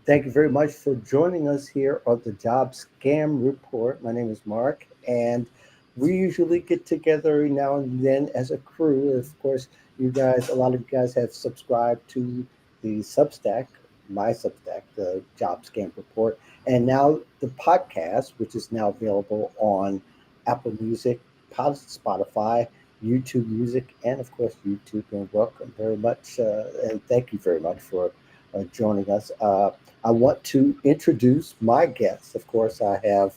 Thank you very much for joining us here on the Job Scam Report. My name is Mark, and we usually get together every now and then as a crew. Of course, a lot of you guys have subscribed to the Substack, my Substack, the Job Scam Report, and now the podcast, which is now available on Apple Music, Spotify, YouTube Music, and of course YouTube. And welcome very much, and thank you very much for joining us. I want to introduce my guests. Of course, I have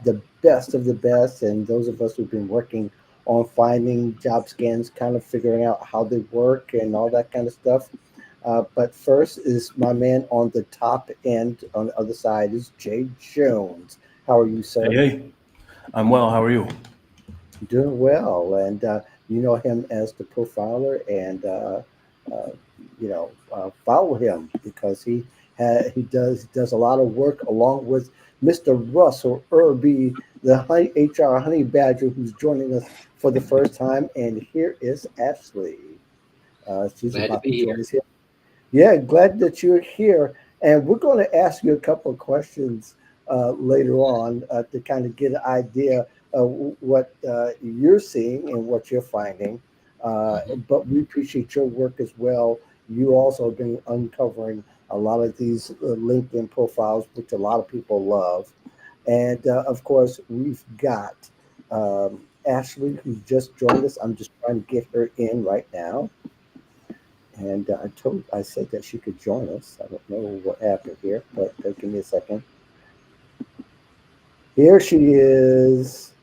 the best of the best, and those of us who've been working on finding job scans, kind of figuring out how they work and all that kind of stuff. But first is my man on the top end. On the other side is Jay Jones. How are you, Hey, sir? hey, I'm well. How are you? Doing well, and you know him as the profiler, and uh, follow him because he does a lot of work along with Mr. Russell Irby, the HR honey badger, who's joining us for the first time. And here is Ashley. She's Glad to about to be join here. us here. Yeah, glad that you're here. And we're going to ask you a couple of questions later on to kind of get an idea of what you're seeing and what you're finding. hmm But we appreciate your work as well. You also have been uncovering a lot of these LinkedIn profiles, which a lot of people love. And of course, we've got Ashley, who just joined us. I'm just trying to get her in right now. And I said that she could join us. I don't know what happened here, but give me a second. Here she is.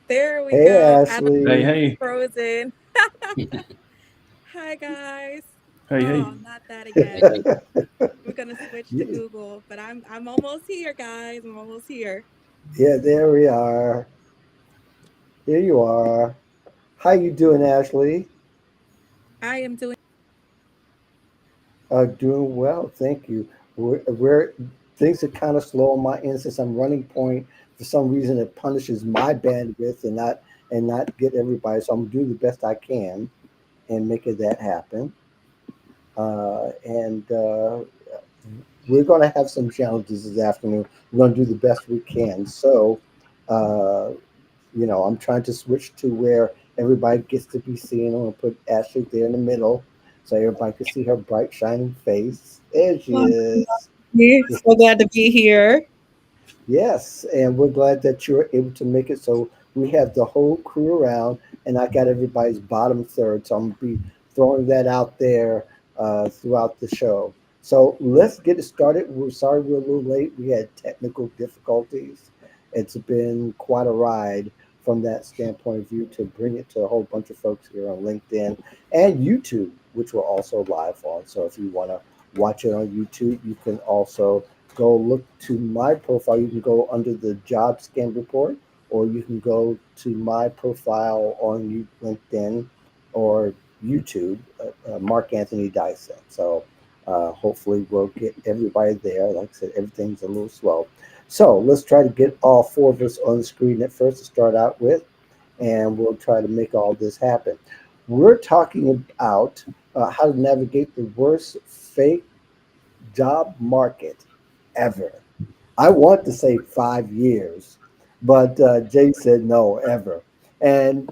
There we Hey, go. I don't Hey, Ashley. hey, frozen. Hi guys. hey, hey. Oh, not that Hey, again. hey. We're gonna switch to Yeah, Google, but I'm almost here, guys. I'm almost here. yeah, there we are. Here you are. How you doing, Ashley? I am doing Doing well, thank you. We're things are kind of slow on my end since I'm running point. For some reason, it punishes my bandwidth and not get everybody. So I'm doing the best I can and making that happen. And we're going to have some challenges this afternoon. We're going to do the best we can. So, uh, I'm trying to switch to where everybody gets to be seen. I'm going to put Ashley there in the middle so everybody can see her bright, shining face. There she Oh, is. so glad to be here. Yes, and we're glad that you're able to make it. So we have the whole crew around, and I got everybody's bottom third. So I'm gonna be throwing that out there throughout the show. So let's get it started. We're sorry we're a little late. We had technical difficulties. It's been quite a ride from that standpoint of view to bring it to a whole bunch of folks here on LinkedIn and YouTube, which we're also live on. So if you want to watch it on YouTube, you can also go look to my profile. You can go under the job scan report, or you can go to my profile on LinkedIn or YouTube, Mark Anthony Dyson. So hopefully we'll get everybody there. Like I said, everything's a little slow. So let's try to get all four of us on the screen at first to start out with, and we'll try to make all this happen. We're talking about how to navigate the worst fake job market ever. I want to say 5 years, but Jay said no, ever. And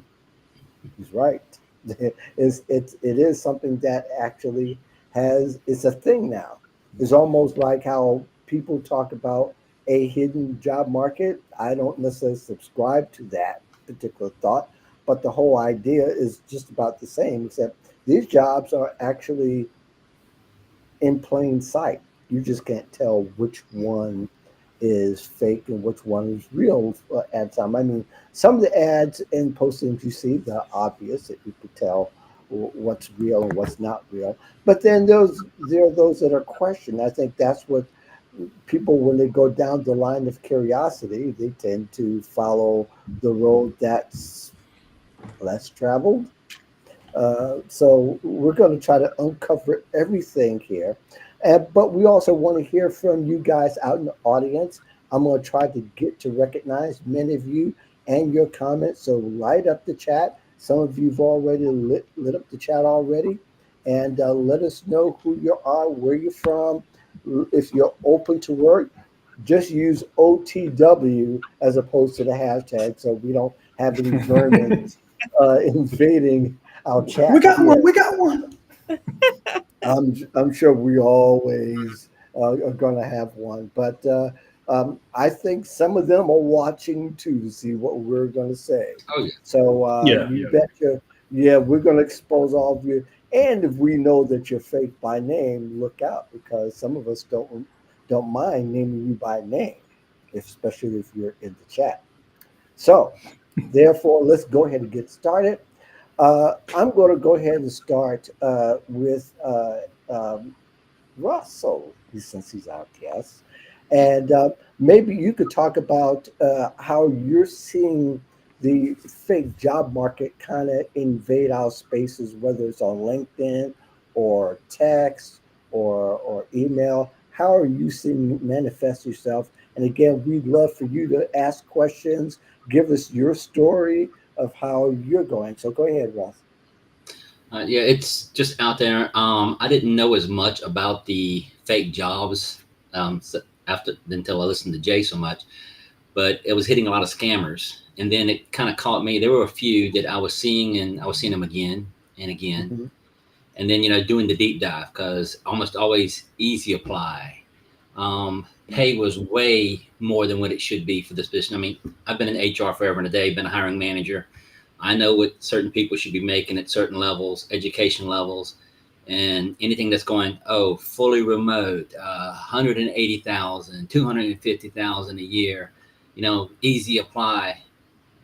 he's right. It is something that actually it's a thing now. It's almost like how people talk about a hidden job market. I don't necessarily subscribe to that particular thought, but the whole idea is just about the same, except these jobs are actually in plain sight. You just can't tell which one is fake and which one is real ad time. I mean, some of the ads and postings you see, they're obvious that you could tell what's real and what's not real. But then there are those that are questioned. I think that's what people, when they go down the line of curiosity, they tend to follow the road that's less traveled. So we're going to try to uncover everything here. But we also want to hear from you guys out in the audience. I'm going to try to get to recognize many of you and your comments. So light up the chat. Some of you've already lit up the chat already. And let us know who you are, where you're from. if you're open to work, just use OTW as opposed to the hashtag, so we don't have any vermin invading our We chat got one. here. We got one. I'm sure we always are going to have one, but I think some of them are watching too to see what we're going to say. Oh yeah. So Yeah. you betcha, yeah, we're going to expose all of you. And if we know that you're fake by name, look out because some of us don't mind naming you by name, especially if you're in the chat. So, therefore, let's go ahead and get started. I'm going to go ahead and start with um, Russell, since he's our guest. And maybe you could talk about how you're seeing the fake job market kind of invade our spaces, whether it's on LinkedIn or text or email. How are you seeing it manifest yourself? And again, we'd love for you to ask questions, give us your story of how you're going. So go ahead, Russ. Yeah, it's just out there. I didn't know as much about the fake jobs after until I listened to Jay so much, but it was hitting a lot of scammers. And then it kind of caught me. There were a few that I was seeing, and I was seeing them again and again. Mhm. And then doing the deep dive because almost always easy apply. Pay was way more than what it should be for this position. I mean, I've been in HR forever and a day, been a hiring manager. I know what certain people should be making at certain levels, education levels, and anything that's going, oh, fully remote, 180,000, 250,000 a year, easy apply.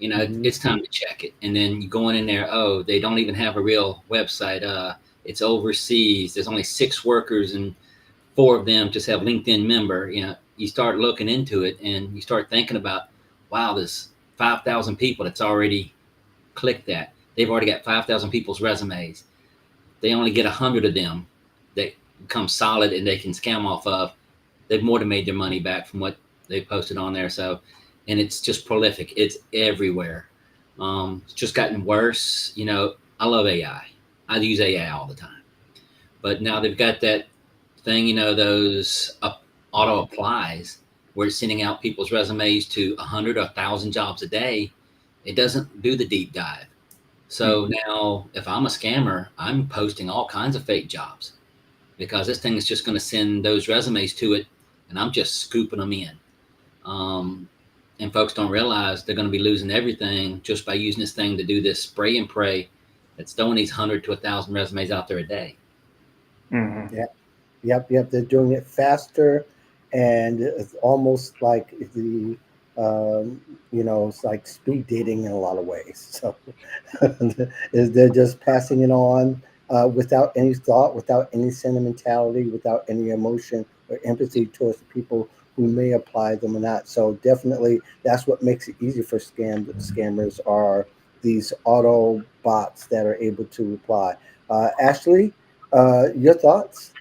Mhm. It's time to check it. And then you going in there, oh, they don't even have a real website. It's overseas. There's only 6 workers and 4 of them just have LinkedIn member. You start looking into it and you start thinking about, wow, there's 5,000 people that's already clicked that. They've already got 5,000 people's resumes. They only get 100 of them that become solid and they can scam off of. They've more than made their money back from what they posted on there. So, and it's just prolific. It's everywhere. It's just gotten worse. I love AI. I use AI all the time. But now they've got that thing, those auto applies where it's sending out people's resumes to 100 or 1,000 jobs a day. It doesn't do the deep dive. So Mhm. now, if I'm a scammer, I'm posting all kinds of fake jobs because this thing is just going to send those resumes to it, and I'm just scooping them in. Um, and folks don't realize they're going to be losing everything just by using this thing to do this spray and pray that's throwing these 100 to 1,000 resumes out there a day. Hmm. Yep. They're doing it faster, and it's almost like um, it's like speed dating in a lot of ways. So they're just passing it on without any thought, without any sentimentality, without any emotion or empathy towards the people who may apply them or not. So definitely, that's what makes it easy for scammers are these auto bots that are able to reply. Ashley, your thoughts?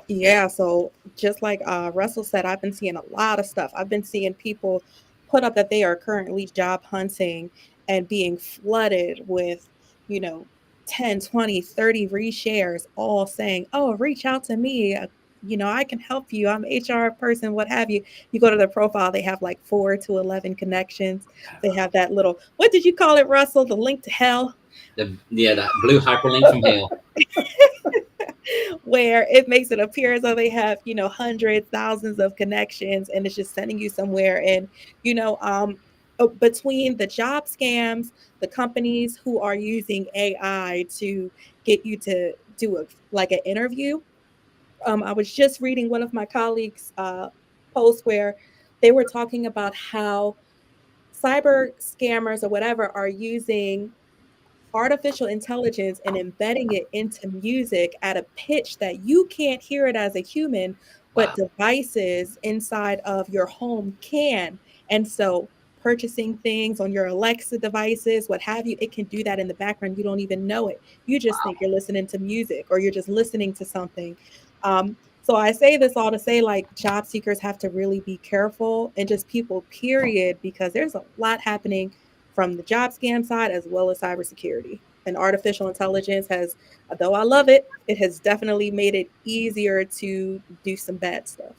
Yeah, so just like Russell said, I've been seeing a lot of stuff. I've been seeing people put up that they are currently job hunting and being flooded with, you know, 10, 20, 30 reshares, all saying, oh, reach out to me. I can help you. I'm HR person, what have you. You go to their profile, they have like 4 to 11 connections. They have that little, what did you call it, Russell? The link to hell? That blue hyperlink from hell. Where it makes it appear as though they have, hundreds, thousands of connections, and it's just sending you somewhere. And, you know, um, between the job scams, the companies who are using AI to get you to do like an interview. I was just reading one of my colleagues' posts where they were talking about how cyber scammers or whatever are using artificial intelligence and embedding it into music at a pitch that you can't hear it as a human, but Wow. devices inside of your home can. And so purchasing things on your Alexa devices, what have you, it can do that in the background. You don't even know it. You just think you're listening to music or you're just listening to something. So I say this all to say, like, job seekers have to really be careful, and just people, period, because there's a lot happening from the job scam side as well as cybersecurity. And artificial intelligence has, though I love it, it has definitely made it easier to do some bad stuff.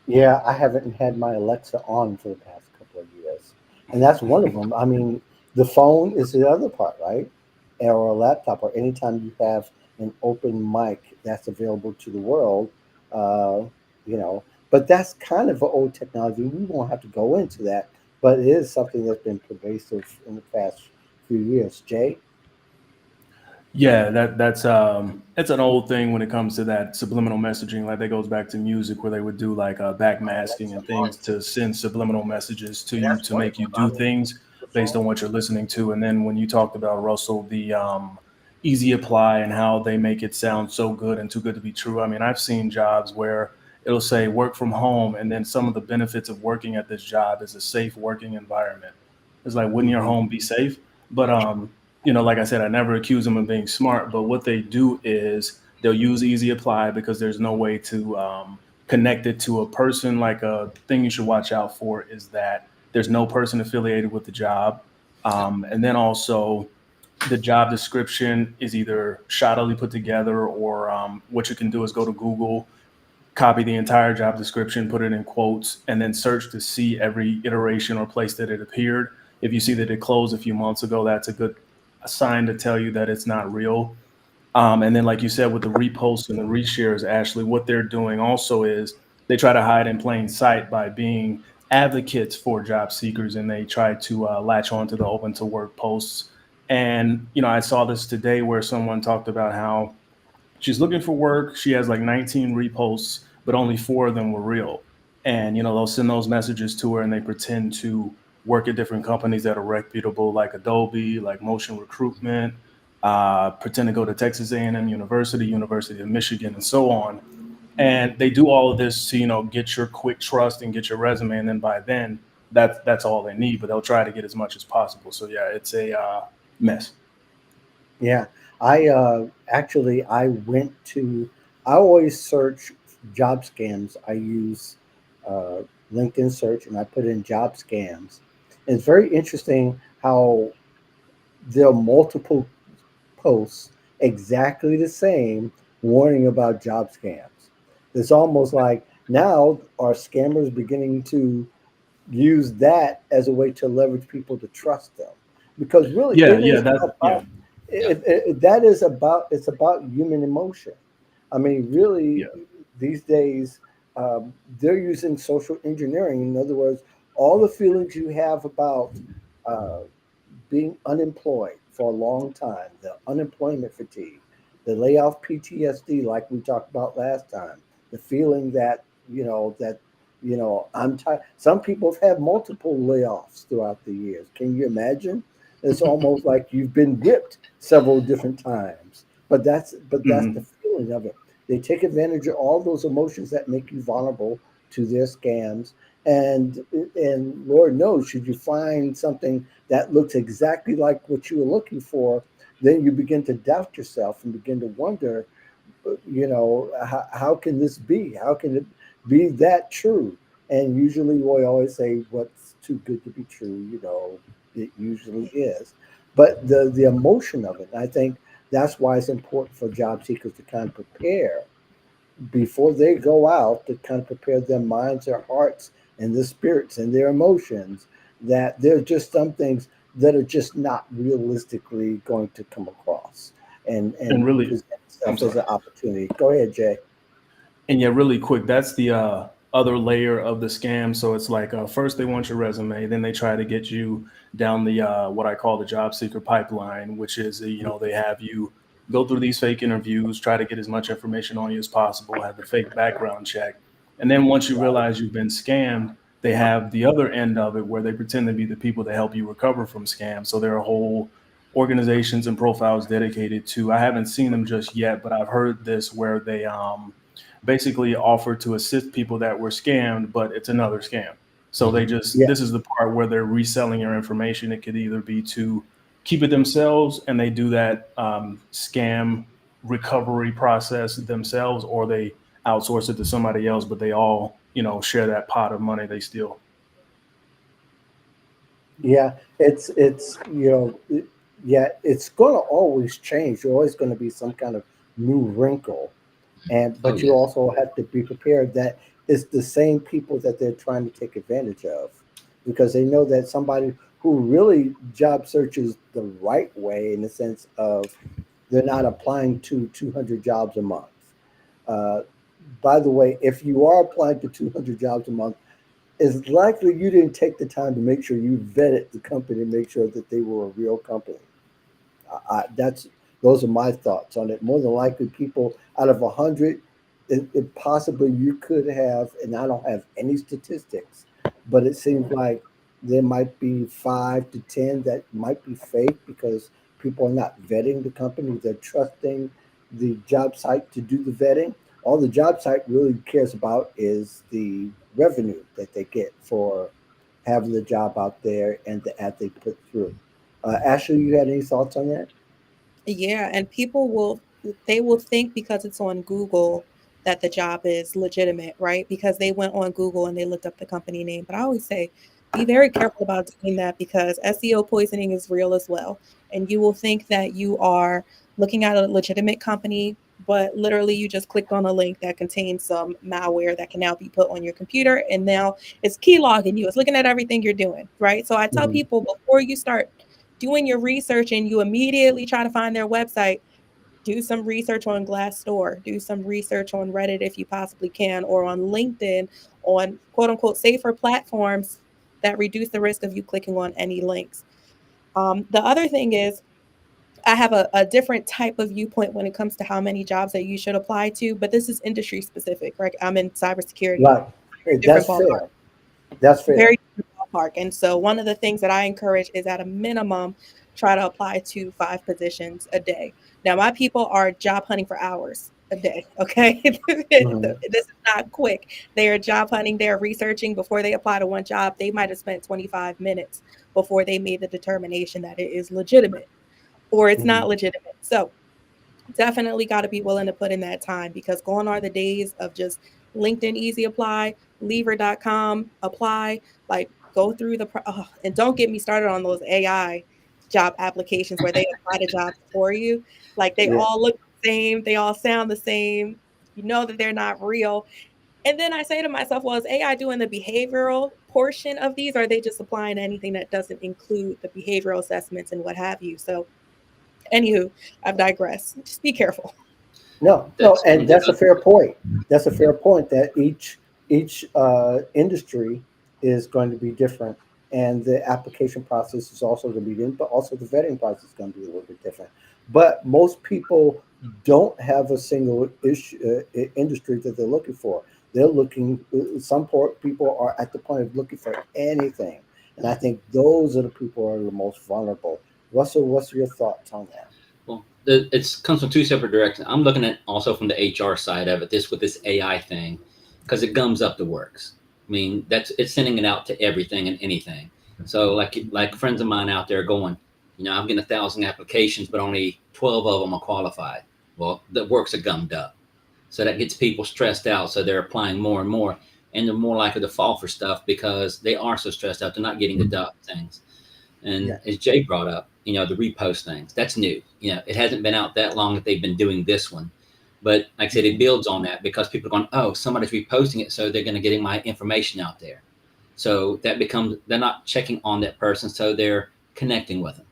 Yeah, I haven't had my Alexa on for the past couple of years, and that's one of them. I mean, the phone is the other part, right? Or a laptop, or anytime you have an open mic that's available to the world, uh, you know. But that's kind of an old technology. We won't have to go into that, but it is something that's been pervasive in the past few years. Jay? Yeah, that's it's an old thing when it comes to that subliminal messaging. Like that goes back to music where they would do like backmasking and things to send subliminal messages to you to make you do things based on what you're listening to. And then when you talked about Russell, the easy apply and how they make it sound so good and too good to be true. I mean, I've seen jobs where it'll say work from home, and then some of the benefits of working at this job is a safe working environment. It's like, wouldn't your Hmm. home be safe? But like I said, I never accuse them of being smart, but what they do is they'll use easy apply because there's no way to connect it to a person. Like a thing you should watch out for is that there's no person affiliated with the job. And then also the job description is either shoddily put together, or what you can do is go to Google, copy the entire job description, put it in quotes, and then search to see every iteration or place that it appeared. If you see that it closed a few months ago, that's a sign to tell you that it's not real. And then, like you said, with the reposts and the reshares, Ashley, what they're doing also is they try to hide in plain sight by being advocates for job seekers, and they try to latch on to the open to work posts. And I saw this today where someone talked about how she's looking for work. She has like 19 reposts, but only four of them were real. And they'll send those messages to her, and they pretend to work at different companies that are reputable, like Adobe, like Motion Recruitment. Pretend to go to Texas A&M University, University of Michigan, and so on. And they do all of this to get your quick trust and get your resume, and then by then that's all they need. But they'll try to get as much as possible. So yeah, it's a mess. Yeah, I actually I went to. I always search job scams. I use uh, LinkedIn search and I put in job scams. And it's very interesting how there are multiple posts exactly the same warning about job scams. It's almost like now are scammers beginning to use that as a way to leverage people to trust them, because really Yeah, it yeah, is that's yeah, about that is about it's about human emotion. I mean, really, yeah. these days they're using social engineering. In other words, all the feelings you have about uh, being unemployed for a long time, the unemployment fatigue, the layoff PTSD, like we talked about last time, the feeling that I'm tired. Some people have had multiple layoffs throughout the years. Can you imagine? It's almost like you've been whipped several different times. But that's the Mhm. feeling of it. They take advantage of all those emotions that make you vulnerable to their scams. And Lord knows, should you find something that looks exactly like what you were looking for, then you begin to doubt yourself and begin to wonder, how can this be? How can it be that true? And usually we always say what's too good to be true, it usually is. But the emotion of it, I think that's why it's important for job seekers to kind of prepare before they go out, to kind of prepare their minds, their hearts, and their spirits and their emotions, that there's just some things that are just not realistically going to come across And and really, present I'm itself as sorry. an opportunity. Go ahead, Jay. And yeah, really quick, that's the other layer of the scam. So it's like first they want your resume, then they try to get you down the what I call the job seeker pipeline, which is they have you go through these fake interviews, try to get as much information on you as possible, have the fake background check, and then once you realize you've been scammed, they have the other end of it where they pretend to be the people that help you recover from scams. So there are whole organizations and profiles dedicated to. I haven't seen them just yet, but I've heard this where they basically offer to assist people that were scammed, but it's another scam. So they just, Yeah, this is the part where they're reselling your information. It could either be to keep it themselves, and they do that scam recovery process themselves, or they outsource it to somebody else, but they all, share that pot of money they steal. yeah. It's Yeah, it's going to always change. There's always going to be some kind of new wrinkle, and Oh but you yeah. also have to be prepared that it's the same people that they're trying to take advantage of, because they know that somebody who really job searches the right way, in the sense of they're not applying to 200 jobs a month. Uh, by the way, if you are applying to 200 jobs a month, it's likely you didn't take the time to make sure you vetted the company, make sure that they were a real company. That's those are my thoughts on it. More than likely, people out of 100, it possibly you could have, and I don't have any statistics, but it seems like there might be 5 to 10 that might be fake because people are not vetting the company. They're trusting the job site to do the vetting. All the job site really cares about is the revenue that they get for having the job out there and the ad they put through. Ashley, you had any thoughts on that? Yeah, and people will they will think because it's on Google that the job is legitimate, right? Because they went on Google and they looked up the company name. But I always say be very careful about doing that because SEO poisoning is real as well. And you will think that you are looking at a legitimate company, but literally you just clicked on a link that contains some malware that can now be put on your computer. And now it's keylogging you, it's looking at everything you're doing, right? So I tell Mhm. people before you start doing your research and you immediately try to find their website, do some research on Glassdoor, do some research on Reddit if you possibly can, or on LinkedIn, on quote unquote safer platforms that reduce the risk of you clicking on any links. The other thing is, I have a different type of viewpoint when it comes to how many jobs that you should apply to, but this is industry specific, right? I'm in cybersecurity, Right. different That's ballpark, fair. That's fair. very different ballpark. And so one of the things that I encourage is at a minimum, try to apply to 5 positions a day. Now, my people are job hunting for hours a day. Okay. Mhm. This is not quick. They are job hunting, they're researching before they apply to one job. They might have spent 25 minutes before they made the determination that it is legitimate or it's Mhm. not legitimate. So definitely got to be willing to put in that time because gone are the days of just LinkedIn easy apply, lever.com apply, like go through and don't get me started on those AI job applications where they apply to jobs for you. Like they Yeah. all look the same, they all sound the same. You know that they're not real. And then I say to myself, well, is AI doing the behavioral portion of these? Or are they just applying anything that doesn't include the behavioral assessments and what have you? So anywho, I've digressed. Just be careful. No, no, That's and that's a fair point. That's a fair point that each industry is going to be different, and the application process is also going to be different, but also the vetting process is going to be a little bit different. But most people don't have a single industry that they're looking for. They're looking. People are at the point of looking for anything, and I think those are the people who are the most vulnerable. Russell, what's your thoughts on that? Well, it comes from two separate directions. I'm looking at also from the HR side of it, this with this AI thing, because it gums up the works. I mean, that's it's sending it out to everything and anything. So like friends of mine out there going, I'm getting 1,000 applications, but only 12 of them are qualified. Well, the works are gummed up. So that gets people stressed out. So they're applying more and more, and they're more likely to fall for stuff because they are so stressed out. They're not getting the things. And Yeah. as Jay brought up, the repost things, that's new. It hasn't been out that long that they've been doing this one. But like I said, it builds on that because people are going, oh, somebody's reposting it, so they're going to get my information out there. So that becomes, they're not checking on that person, so they're connecting with them.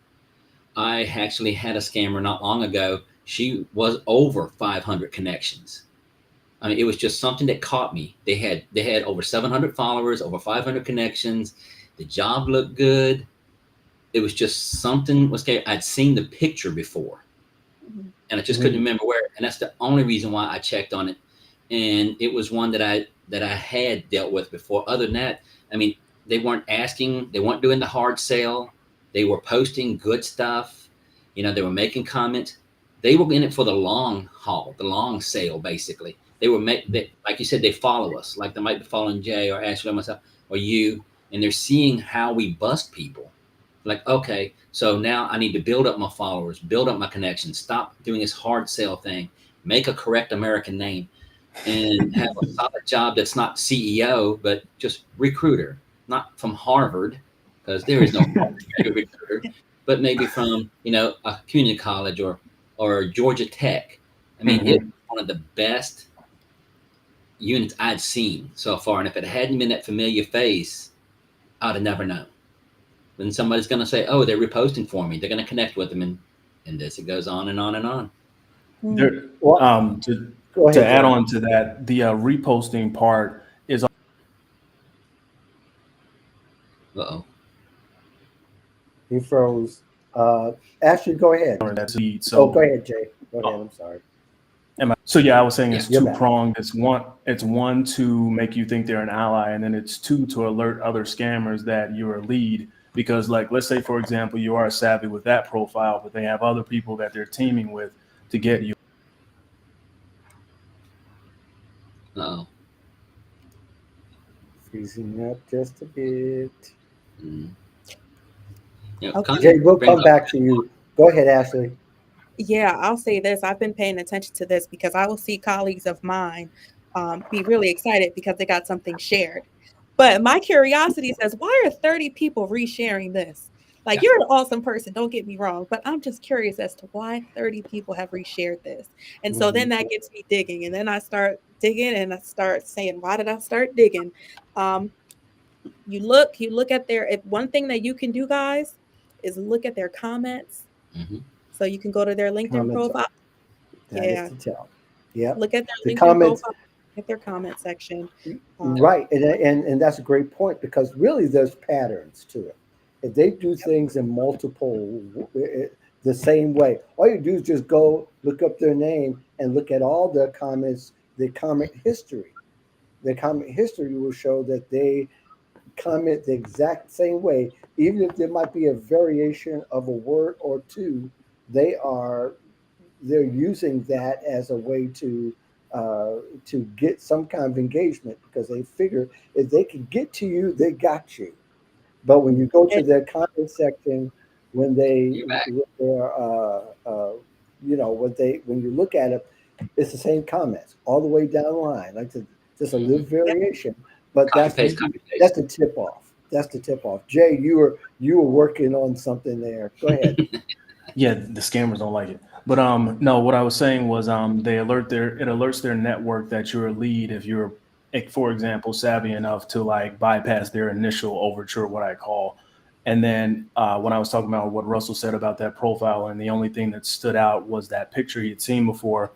I actually had a scammer not long ago. She was over 500 connections. I mean, it was just something that caught me. They had over 700 followers, over 500 connections. The job looked good. It was just something was scary. I'd seen the picture before and I just couldn't Mhm. remember where. And that's the only reason why I checked on it. And it was one that I had dealt with before. Other than that, I mean, they weren't asking, they weren't doing the hard sale. They were posting good stuff. They were making comments. They were in it for the long haul, the long sale, basically. Like you said, they follow us. Like they might be following Jay or Ashley or myself or you, and they're seeing how we bust people. Like, okay, so now I need to build up my followers, build up my connections, stop doing this hard sell thing, make a correct American name, and have a solid job that's not CEO, but just recruiter, not from Harvard, because there is no Harvard recruiter. but maybe from a community college or Georgia Tech. I mean, it's one of the best units I'd seen so far, and if it hadn't been that familiar face, I'd have never known. Then somebody's going to say, "Oh, they're reposting for me." They're going to connect with them, and this it goes on and on and on. There, Well, go to ahead, add Jay. on to that, the reposting part is Uh-oh. He froze. Ashley, go ahead. that's lead. Oh, go So, ahead, Jay. Go ahead. I'm sorry. so yeah, I was saying Yeah. it's You're two back. pronged. It's one to make you think they're an ally, and then it's two to alert other scammers that you're a lead. Because, like, let's say for example, you are savvy with that profile, but they have other people that they're teaming with to get you. Uh-oh. Freezing up just a bit. Mm. Okay. Jay, we'll brings come up- back to you. Go ahead, Ashley. Yeah, I'll say this. I've been paying attention to this because I will see colleagues of mine be really excited because they got something shared. But my curiosity says, why are 30 people resharing this? Like, you're an awesome person, don't get me wrong, but I'm just curious as to why 30 people have reshared this. And so then that gets me digging. And then I start digging and I start saying, why did I start digging? You look at one thing that you can do, guys, is look at their comments. Mhm. So you can go to their LinkedIn Comments profile. That is to tell. Yeah. Look at The their LinkedIn comments, profile, at their comment section. right. And that's a great point because really there's patterns to it. If they do things in multiple, the same way, all you do is just go look up their name and look at all their comments, the comment history. The comment history will show that they comment the exact same way, even if there might be a variation of a word or two. They are they're using that as a way to get some kind of engagement because they figure if they can get to you, they got you. But when you go to And their comment section, when they You're back. when they're, when you look at it, it's the same comments all the way down the line, like just a little variation. But Copy paste, copy that's paste. the tip off. That's the tip off. Jay, you were working on something there. Go ahead. Yeah, the scammers don't like it. But no, what I was saying was it alerts their network that you're a lead if you're, like, for example, savvy enough to like bypass their initial overture, what I call. And then when I was talking about what Russell said about that profile, and the only thing that stood out was that picture he had seen before.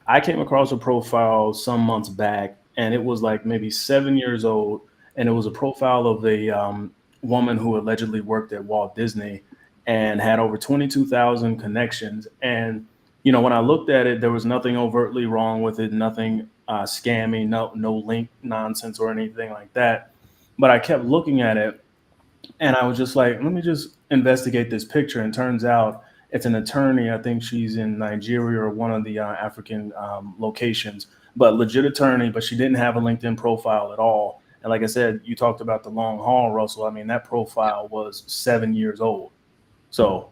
I came across a profile some months back, and it was like maybe 7 years old, and it was a profile of a woman who allegedly worked at Walt Disney and had over 22,000 connections. And when I looked at it, there was nothing overtly wrong with it, nothing scammy, no link nonsense or anything like that. But I kept looking at it, and I was just like, let me just investigate this picture. And turns out it's an attorney. I think she's in Nigeria or one of the African locations, but legit attorney. But she didn't have a LinkedIn profile at all. And like I said, you talked about the long haul, Russell. I mean, that profile was 7 years old. So,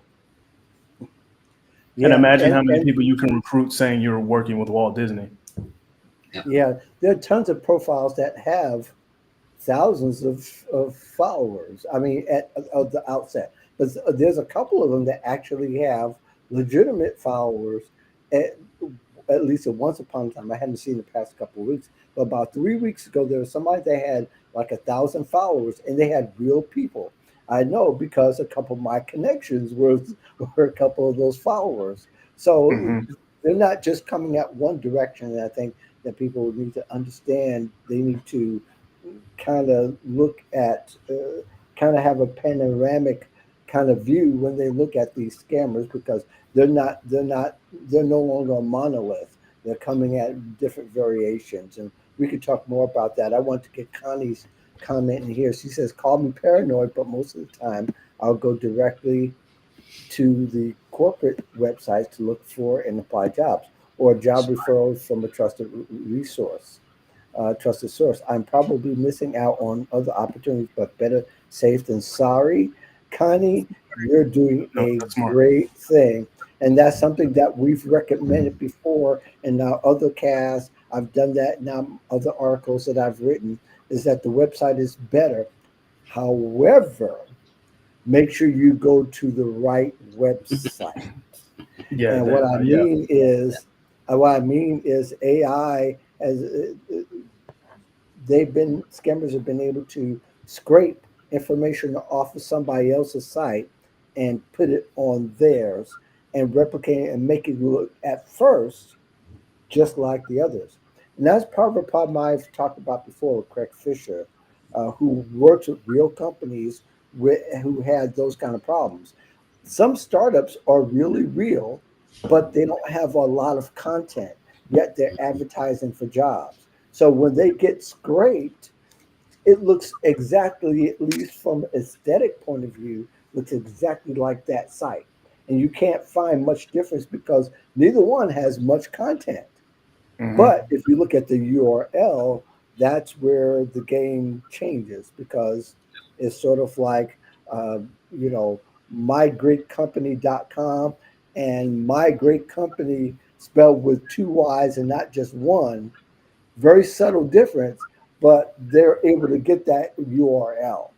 and Yeah, imagine how many and people you can recruit saying you're working with Walt Disney. yeah, there are tons of profiles that have thousands of followers. I mean, at the outset, but there's a couple of them that actually have legitimate followers. At, at least once upon a time, I hadn't seen the past couple of weeks, but about 3 weeks ago, there was somebody that had like 1,000 followers, and they had real people. I know because a couple of my connections were a couple of those followers. So Hmm. they're not just coming at one direction. And I think that people need to understand they need to kind of look at, kind of have a panoramic kind of view when they look at these scammers because they're no longer a monolith. They're coming at different variations, and we could talk more about that. I want to get Connie's comment in here. She says, "Call me paranoid, but most of the time I'll go directly to the corporate websites to look for and apply jobs or job referrals from a trusted source. I'm probably missing out on other opportunities, but better safe than sorry." Connie, you're doing No, a that's smart. great thing. And that's something that we've recommended before in our other casts. I've done that now, other articles that I've written, is that the website is better. However, make sure you go to the right website. Yeah, And that yeah. what I mean is AI has scammers have been able to scrape information off of somebody else's site and put it on theirs and replicate it and make it look at first just like the others. And that's part of a problem I've talked about before with Craig Fisher, who works with real companies who had those kind of problems. Some startups are really real, but they don't have a lot of content, yet they're advertising for jobs. So when they get scraped, it looks exactly, at least from aesthetic point of view, looks exactly like that site. And you can't find much difference because neither one has much content. Hmm. But if you look at the URL, that's where the game changes because it's sort of like, uh, you know, mygreatcompany.com and my great company spelled with two Y's and not just one. Very subtle difference, but they're able to get that URL.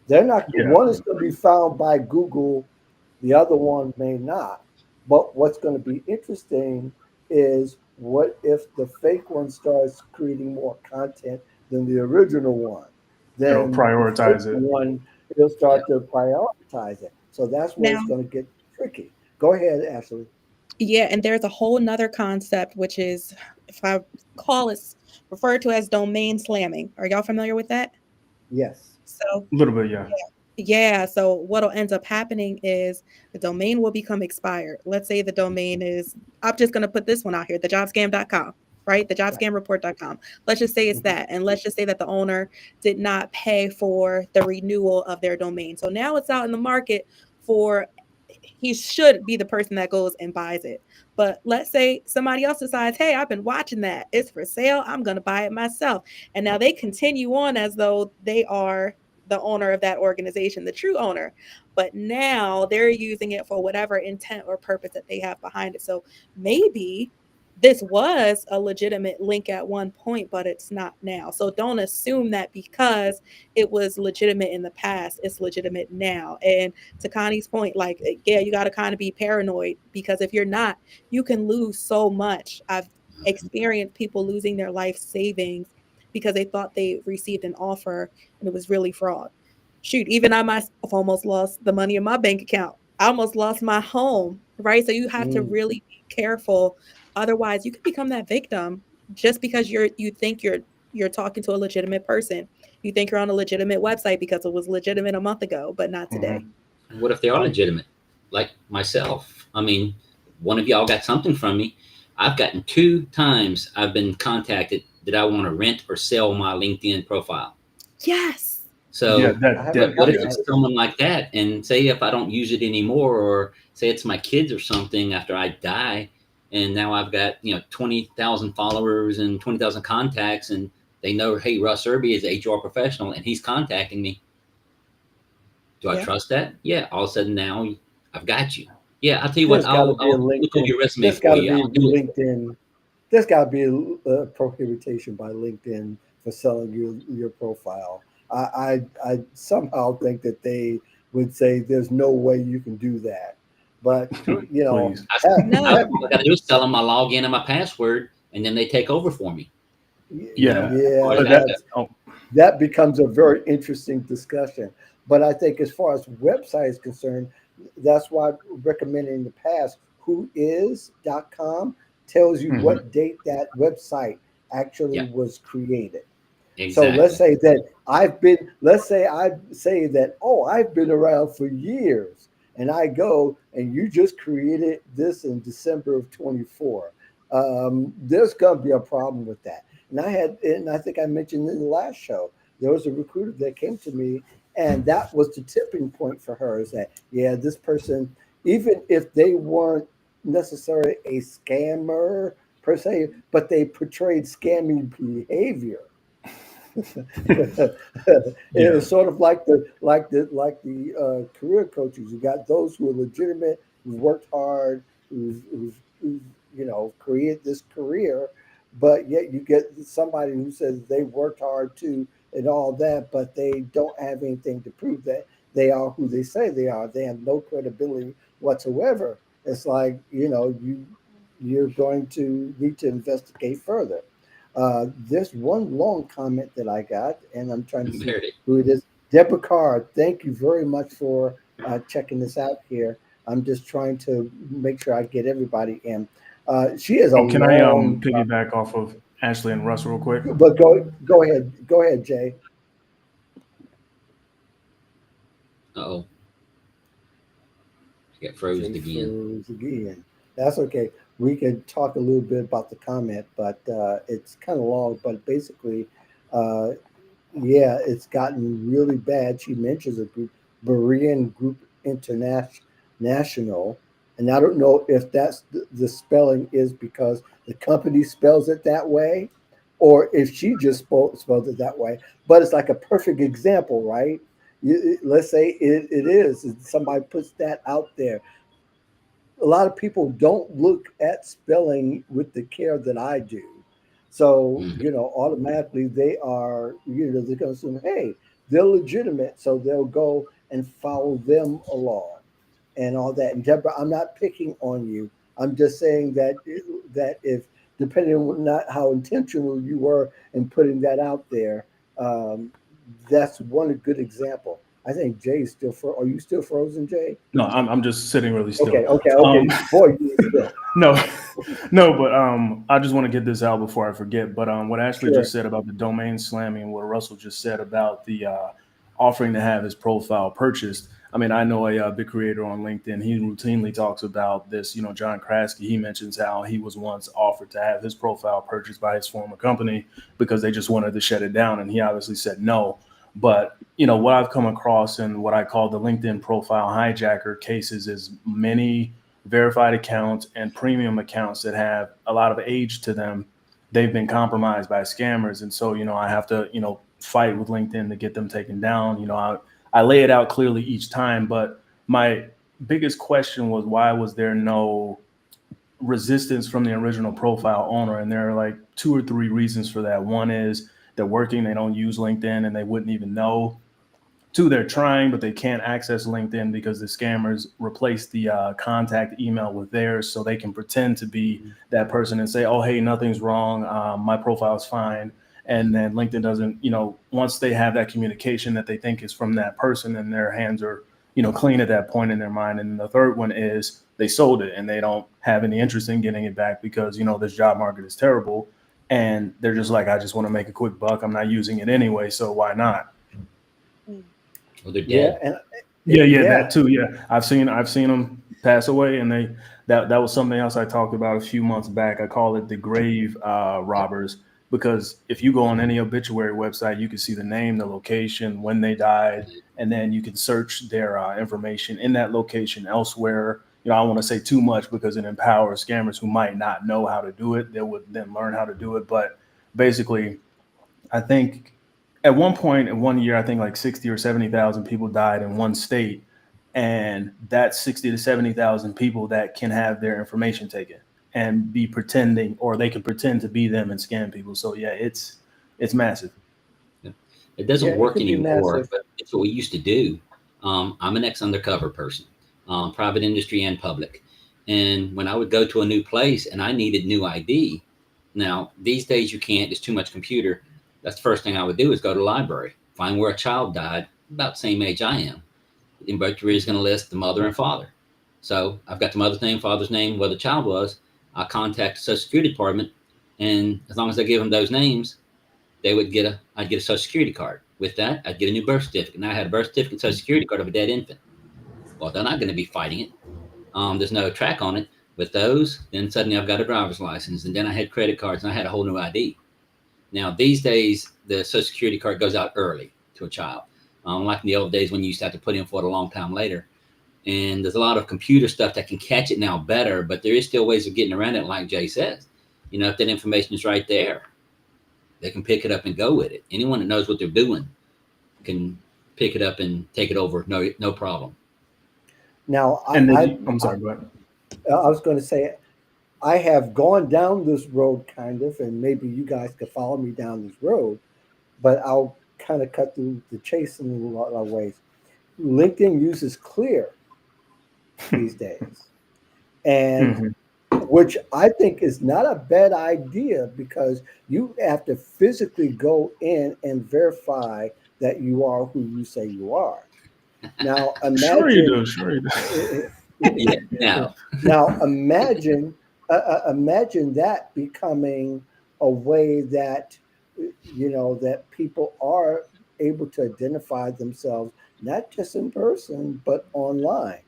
They're not, Yeah. one is going to be found by Google, the other one may not. But what's going to be interesting is what if the fake one starts creating more content than the original one? It'll Then the fake prioritize it. one, will Yeah. start to prioritize it. So that's where it's Now, going to get tricky. Go ahead, Ashley. yeah, and there's a whole nother concept, which is, if I call it, referred to as domain slamming. Are y'all familiar with that? Yes. So, A little bit, yeah. yeah, so what'll ends up happening is the domain will become expired. Let's say the domain is, I'm just going to put this one out here, thejobscam.com, right? Right. Thejobscamreport.com. Let's just say it's Mhm. that. And let's just say that the owner did not pay for the renewal of their domain. So now it's out in the market for, he should be the person that goes and buys it. But let's say somebody else decides, hey, I've been watching that. It's for sale. I'm going to buy it myself. And now they continue on as though they are the owner of that organization, the true owner. But now they're using it for whatever intent or purpose that they have behind it. So maybe this was a legitimate link at one point, but it's not now. So don't assume that because it was legitimate in the past, it's legitimate now. And to Connie's point, like, yeah, you got to kind of be paranoid because if you're not, you can lose so much. I've experienced people losing their life savings because they thought they received an offer and it was really fraud. Shoot, even I myself almost lost the money in my bank account. I almost lost my home, right? So you have to Mm. really be careful. Otherwise, you could become that victim just because you think you're talking to a legitimate person. You think you're on a legitimate website because it was legitimate a month ago, but not today. Hmm. And what if they are Um, legitimate? Like myself. I mean, one of y'all got something from me. I've gotten 2 times I've been contacted that I want to rent or sell my LinkedIn profile. Yes. yeah, So I that haven't what yeah. if gotten it's that. someone like that? And say if I don't use it anymore, or say it's my kids or something after I die, and now I've got 20,000 followers and 20,000 contacts, and they know, hey, Russ Irby is an HR professional, and he's contacting me. Do I Yeah. trust that? Yeah. All of a sudden now I've got you. Yeah. I'll tell you what. There's got to be a I'll look over LinkedIn. your resume There's for got to you. be I'll do it. LinkedIn. There's got to be a prohibition by LinkedIn for selling your profile. I somehow think that they would say there's no way you can do that. But you know, Please. have, All I got to do is tell them my login and my password, and then they take over for me. Yeah, As far yeah, as but that that goes. that's that becomes a very interesting discussion. But I think as far as website is concerned, that's why I recommended in the past whois.com tells you mhm. what date that website actually Yeah. was created. So let's Exactly. say that let's say I say that, oh, I've been around for years and I go and you just created this in December of 24. There's going to be a problem with that. And I think I mentioned in the last show, there was a recruiter that came to me and that was the tipping point for her is that, yeah, this person, even if they weren't necessarily a scammer per se, but they portrayed scammy behavior. Yeah. It's sort of like the career coaches. You got those who are legitimate, who've worked hard, who've created this career, but yet you get somebody who says they worked hard too and all that, but they don't have anything to prove that. they are who they say they are. They have no credibility whatsoever. It's like, you're going to need to investigate further. There's one long comment that I got, and I'm trying to see Verity. who it is. Deborah Carr, thank you very much for checking this out here. I'm just trying to make sure I get everybody in. She is a Oh, can I long, piggyback off of Ashley and Russ real quick? but go ahead, Jay. Uh-oh. Get frozen Jay again. froze again. That's okay. We could talk a little bit about the comment, but it's kind of long. But basically, uh, yeah, it's gotten really bad. She mentions a group, Berean Group International, and I don't know if that's the spelling is because the company spells it that way, or if she just spelled it that way. But it's like a perfect example, right? Let's say it is, and somebody puts that out there. A lot of people don't look at spelling with the care that I do. So, Mhm. automatically they're going to assume, hey, they're legitimate. So they'll go and follow them along and all that. And Deborah, I'm not picking on you. I'm just saying that if, depending on not how intentional you were in putting that out there, um, that's one good example. I think Jay's still are you still frozen, Jay? No, I'm just sitting really still. Okay, okay, Um, okay. Boy, you still. no, no, but I just want to get this out before I forget. But what Ashley Sure. just said about the domain slamming and what Russell just said about the offering to have his profile purchased. I mean, I know a big creator on LinkedIn. He routinely talks about this. John Kraske. He mentions how he was once offered to have his profile purchased by his former company because they just wanted to shut it down, and he obviously said no. But what I've come across in what I call the LinkedIn profile hijacker cases is many verified accounts and premium accounts that have a lot of age to them. They've been compromised by scammers, and so I have to fight with LinkedIn to get them taken down. I lay it out clearly each time, but my biggest question was why was there no resistance from the original profile owner? And there are like two or three reasons for that. One is they're working, they don't use LinkedIn, and they wouldn't even know. Two, they're trying, but they can't access LinkedIn because the scammers replace the contact email with theirs, so they can pretend to be that person and say, "Oh, hey, nothing's wrong. My profile's fine." And then LinkedIn doesn't, once they have that communication that they think is from that person, and their hands are, clean at that point in their mind. And the third one is they sold it and they don't have any interest in getting it back because this job market is terrible, and they're just like, "I just want to make a quick buck. I'm not using it anyway, so why not?" Mm. Well, they're Yeah, dead. and Yeah, yeah, that too. Yeah, I've seen them pass away, and that was something else I talked about a few months back. I call it the grave robbers because if you go on any obituary website, you can see the name, the location, when they died, and then you can search their information in that location elsewhere. I don't want to say too much because it empowers scammers who might not know how to do it. They would then learn how to do it, but basically I think at one point in one year, I think like 60 or 70,000 people died in one state. And that's 60 to 70,000 people that can have their information taken and be pretending, or they can pretend to be them and scam people. So yeah, it's massive. Yeah. It yeah, doesn't it work could be anymore, massive. but it's what we used to do. I'm an ex-undercover person, private industry and public. And when I would go to a new place and I needed new ID, now these days you can't, it's too much computer. That's the first thing I would do is go to the library, find where a child died, about the same age I am. The obituary is going to list the mother and father. So I've got the mother's name, father's name, where the child was. I contact the Social Security Department, and as long as I give them those names, I'd get a Social Security card. With that, I'd get a new birth certificate. Now I had a birth certificate, Social Security card of a dead infant. Well, they're not going to be fighting it. There's no track on it. With those, then suddenly I've got a driver's license, and then I had credit cards, and I had a whole new ID. Now these days, the Social Security card goes out early to a child, like in the old days when you used to have to put in for it a long time later. And there's a lot of computer stuff that can catch it now better, but there is still ways of getting around it, like Jay says. If that information is right there, they can pick it up and go with it. Anyone that knows what they're doing can pick it up and take it over, no problem. Now, And then I'm sorry, go ahead. I was going to say, I have gone down this road kind of, and maybe you guys could follow me down this road, but I'll kind of cut through the chase in a lot of ways. LinkedIn uses Clear these days, and Hmm. which I think is not a bad idea because you have to physically go in and verify that you are who you say you are. Now Sure you imagine, do. Sure you do. Yeah, no. now imagine that becoming a way that that people are able to identify themselves not just in person but online.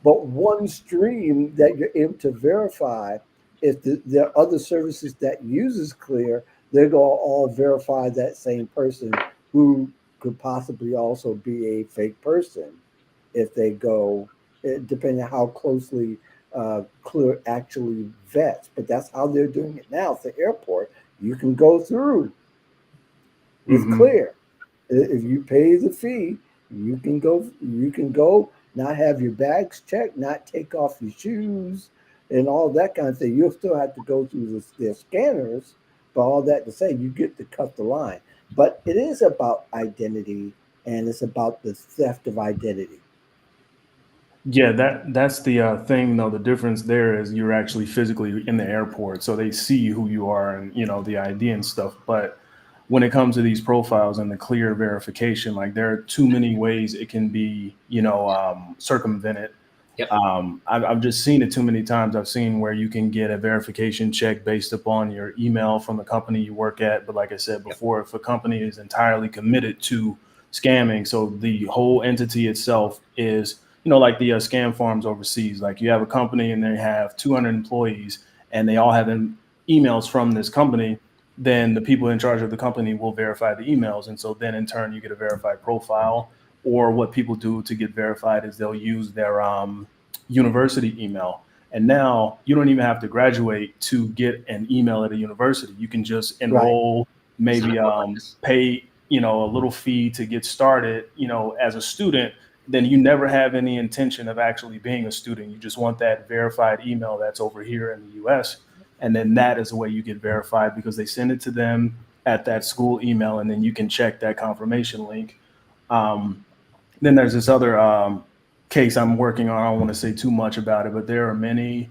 But one stream that you're able to verify, if there are other services that uses Clear, they're going to all verify that same person who could possibly also be a fake person if they go, depending on how closely Clear actually vets. But that's how they're doing it now at the airport. You can go through with Hmm. Clear. If you pay the fee, you can go. You can go, not have your bags checked, not take off your shoes, and all that kind of thing. You'll still have to go through their scanners, but all that to say, you get to cut the line. But it is about identity, and it's about the theft of identity. Yeah, that's the thing though. The difference there is you're actually physically in the airport, so they see who you are and the ID and stuff. But when it comes to these profiles and the clear verification, like there are too many ways it can be, circumvented. Yep. I've just seen it too many times. I've seen where you can get a verification check based upon your email from the company you work at. But like I said Yep. before, if a company is entirely committed to scamming, so the whole entity itself is, like the scam farms overseas, like you have a company and they have 200 employees and they all have emails from this company, then the people in charge of the company will verify the emails. And so then in turn, you get a verified profile. Or what people do to get verified is they'll use their university email. And now you don't even have to graduate to get an email at a university. You can just Right. enroll, Sign maybe up on this. pay, a little fee to get started, as a student. Then you never have any intention of actually being a student. You just want that verified email that's over here in the US. And then that is the way you get verified because they send it to them at that school email, and then you can check that confirmation link. Um, then there's this other case I'm working on. I don't want to say too much about it, but there are many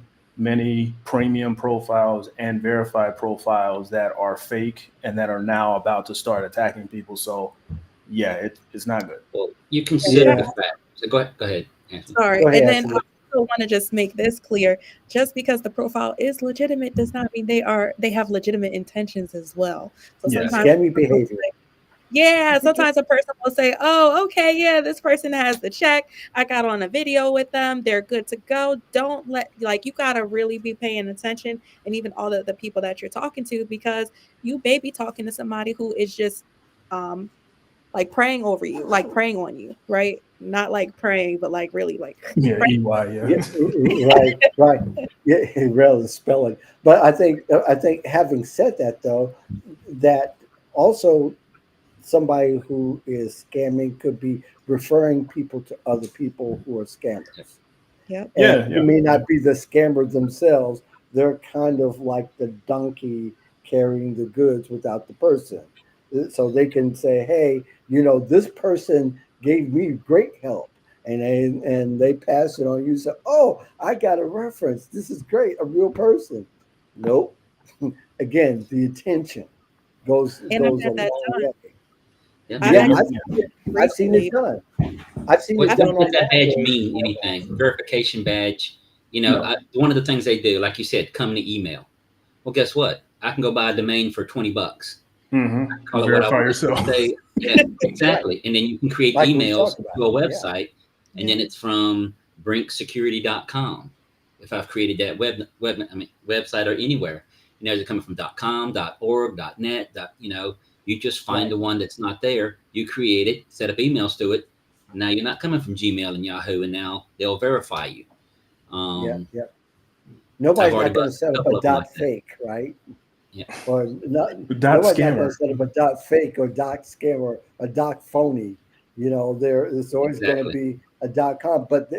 premium profiles and verified profiles that are fake and that are now about to start attacking people. So, yeah, it's not good. Well, you consider Yeah. the fact. So go ahead, Anthony. Sorry. Go ahead, And then I Anthony. also want to just make this clear. Just because the profile is legitimate does not mean they have legitimate intentions as well. So That's Yes. sometimes it. Scammy behavior. yeah, sometimes a person will say, "Oh, okay, yeah, this person has the check. I got on a video with them. They're good to go." Don't let like you gotta really be paying attention, and even all the people that you're talking to, because you may be talking to somebody who is just um like praying over you, like praying on you, right? Not like praying, but like really like Yeah, praying. EY, Yeah, yeah. right, right. Yeah, rather than spelling. But I think having said that though, that also somebody who is scamming could be referring people to other people who are Yep. scammers. Yep. And Yeah, they yeah, may yeah. not be the scammer themselves. They're kind of like the donkey carrying the goods without the person. So they can say, hey, this person gave me great help. And they pass it on. You say, oh, I got a reference. This is great. A real person. Nope. Again, the attention And I've goes a had that long done. way. Yep. I've Yeah, had Yeah, to yeah. I've seen it recently. done. I've seen it What done don't on let that my badge end. mean anything. Verification badge. No. One of the things they do, like you said, company email. Well, guess what? I can go buy a domain for $20. Call it what I Verify want. yourself. Say, yeah, Right. exactly. And then you can create Like we emails talked about. to a Yeah. website, and Yeah. then it's from brinksecurity.com. If I've created that website or anywhere, is it coming from .com, .org, .net, you just find Right. the one that's not there. You create it, set up emails to it. Now you're not coming from Gmail and Yahoo, and now they'll verify you. Yeah. Um, Yeah. I've Nobody's already not going to busted set a up a couple of them dot like that. fake, right? Yeah, Or not. Dot Nobody's not going scammer. to set up a dot fake or dot scam or a dot phony. There's always going to exactly. be a dot com, but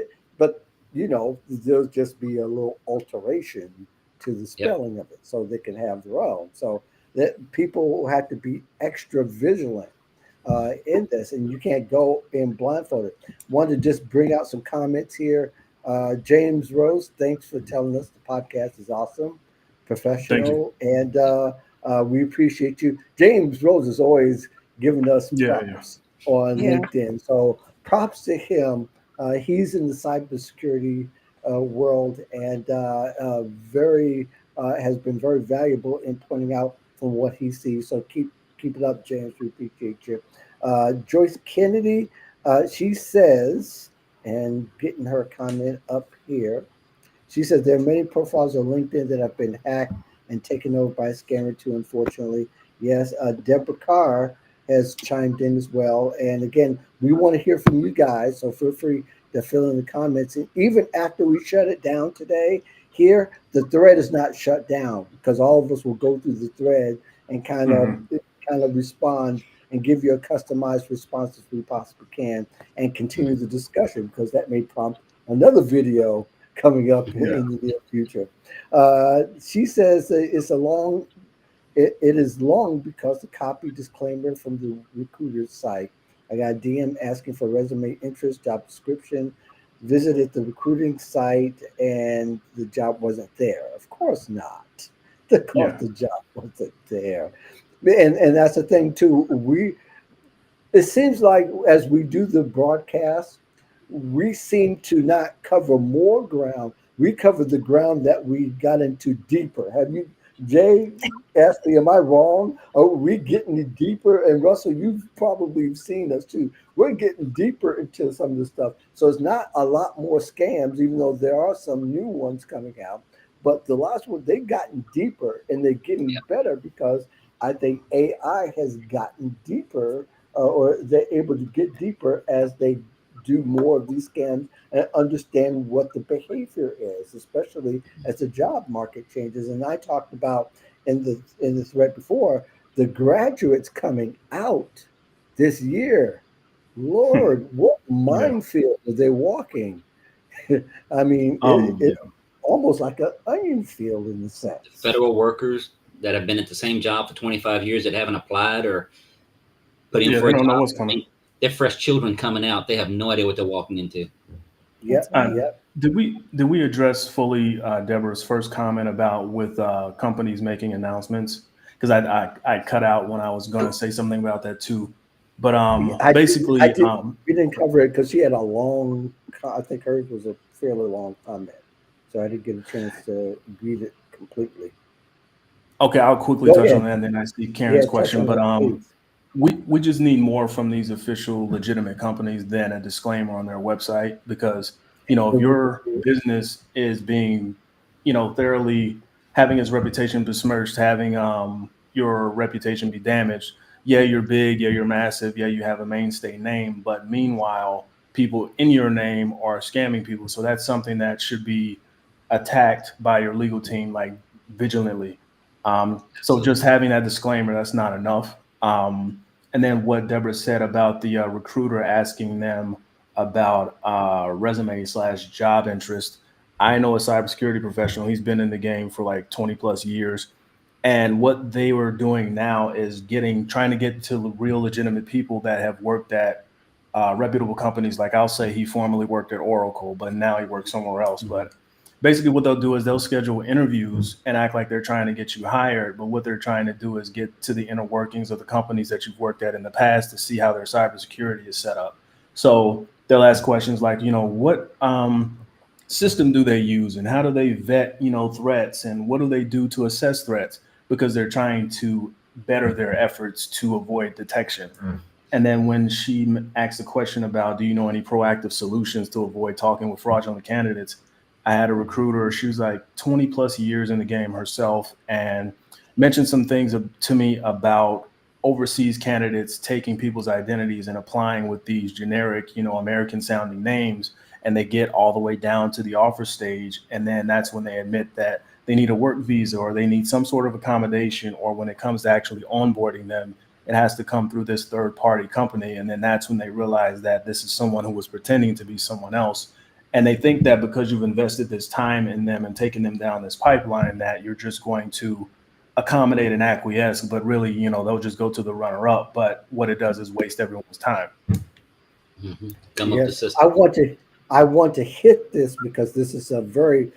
there'll just be a little alteration to the Yep. spelling of it, so they can have their own. So that people have to be extra vigilant. in this, and you can't go in blindfolded. Wanted to just bring out some comments here. James Rose, thanks for telling us the podcast is awesome, Thank you. professional, and we appreciate you. James Rose is always giving us Yeah, yeah, props on Yeah. LinkedIn, so props to him. He's in the cybersecurity world and very has been very valuable in pointing out from what he sees. So keep it up, James. We appreciate you. Joyce Kennedy, she says, and getting her comment up here. She says there are many profiles on LinkedIn that have been hacked and taken over by a scammer too, unfortunately. Yes, Deborah Carr has chimed in as well. And again, we want to hear from you guys, so feel free to fill in the comments. And even after we shut it down today, here, the thread is not shut down because all of us will go through the thread and hmm kind of respond and give you a customized response as we possibly can and continue the discussion because that may prompt another video coming up yeah, in the near future. She says that it is long because the copy disclaimer from the recruiter's site. I got a DM asking for resume interest, job description, visited the recruiting site, and the job wasn't there. Of course not. Of course yeah. the job wasn't there. And that's the thing too. It seems like as we do the broadcast, we seem to not cover more ground. We cover the ground that we got into deeper. Have you, Jay, Ashley, am I wrong? Are we getting deeper? And Russell, you've probably seen us too. We're getting deeper into some of the stuff. So it's not a lot more scams, even though there are some new ones coming out. But the last one, they've gotten deeper and they're getting Yeah. better because I think AI has gotten deeper or they're able to get deeper as they do more of these scams and understand what the behavior is, especially as the job market changes. And I talked about in the thread before the graduates coming out this year. Lord, what Yeah. minefield are they walking? I mean, Yeah. it's almost like an onion field in a sense. Federal workers that have been at the same job for 25 years that haven't applied or put in Yeah, for they a don't know job. what's I coming. mean, they're fresh children coming out. They have no idea what they're walking into. That's Yep, right. yep. Did we address fully Deborah's first comment about with companies making announcements? Because I cut out when I was going to say something about that too. But Yeah, I did. I basically, did. We didn't cover it because she had a long. I think hers was a fairly long comment, so I didn't get a chance to read it completely. okay, I'll quickly Go touch on ahead. that, and then I see Karen's Yeah, touch question. on But that, please. we just need more from these official, legitimate companies than a disclaimer on their website because if your business is being thoroughly having its reputation besmirched, having your reputation be damaged. Yeah, you're big. Yeah, you're massive. Yeah, you have a mainstay name. But meanwhile, people in your name are scamming people. So that's something that should be attacked by your legal team, like vigilantly. So Absolutely. just having that disclaimer, that's not enough. And then what Deborah said about the recruiter asking them about resume/job interest. I know a cybersecurity professional. He's been in the game for like 20 plus years. And what they were doing now is trying to get to real legitimate people that have worked at reputable companies. Like I'll say he formerly worked at Oracle, but now he works somewhere else. Mhm. But basically what they'll do is they'll schedule interviews and act like they're trying to get you hired, but what they're trying to do is get to the inner workings of the companies that you've worked at in the past to see how their cybersecurity is set up. So they'll ask questions like, what system do they use and how do they vet, threats and what do they do to assess threats? Because they're trying to better their efforts to avoid detection. And then when she asked a question about, do you know any proactive solutions to avoid talking with fraudulent candidates? I had a recruiter, she was like 20 plus years in the game herself and mentioned some things to me about overseas candidates taking people's identities and applying with these generic, American sounding names. And they get all the way down to the offer stage. And then that's when they admit that they need a work visa or they need some sort of accommodation, or when it comes to actually onboarding them, it has to come through this third party company. And then that's when they realize that this is someone who was pretending to be someone else. And they think that because you've invested this time in them and taken them down this pipeline, that you're just going to accommodate and acquiesce, but really, they'll just go to the runner up. But what it does is waste everyone's time. Come up the Yes, system. I want to hit this because this is a very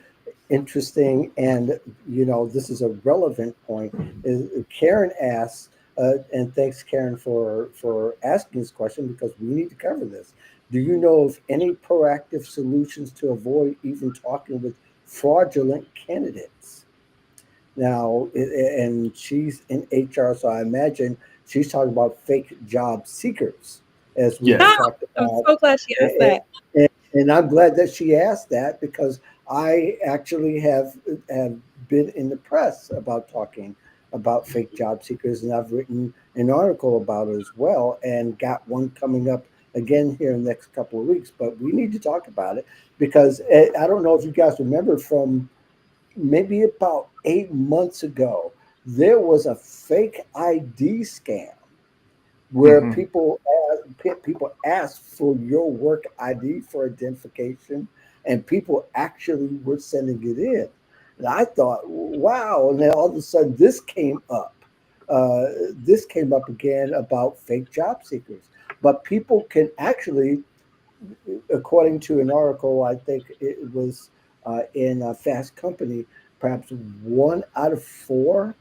interesting and this is a relevant point. Karen asks, and thanks Karen for asking this question because we need to cover this. Do you know of any proactive solutions to avoid even talking with fraudulent candidates? Now, and she's in HR, so I imagine she's talking about fake job seekers, as we Yes. talked I'm about. so glad she asked that. And I'm glad that she asked that because I actually have been in the press about talking about fake job seekers, and I've written an article about it as well, and got one coming up again here in the next couple of weeks. But we need to talk about it because I don't know if you guys remember from maybe about 8 months ago, there was a fake ID scam where Hmm. people asked for your work ID for identification, and people actually were sending it in. And I thought, wow! And then all of a sudden, this came up. This came up again about fake job seekers. But people can actually, according to an article, I think it was in Fast Company, perhaps 1 out of 4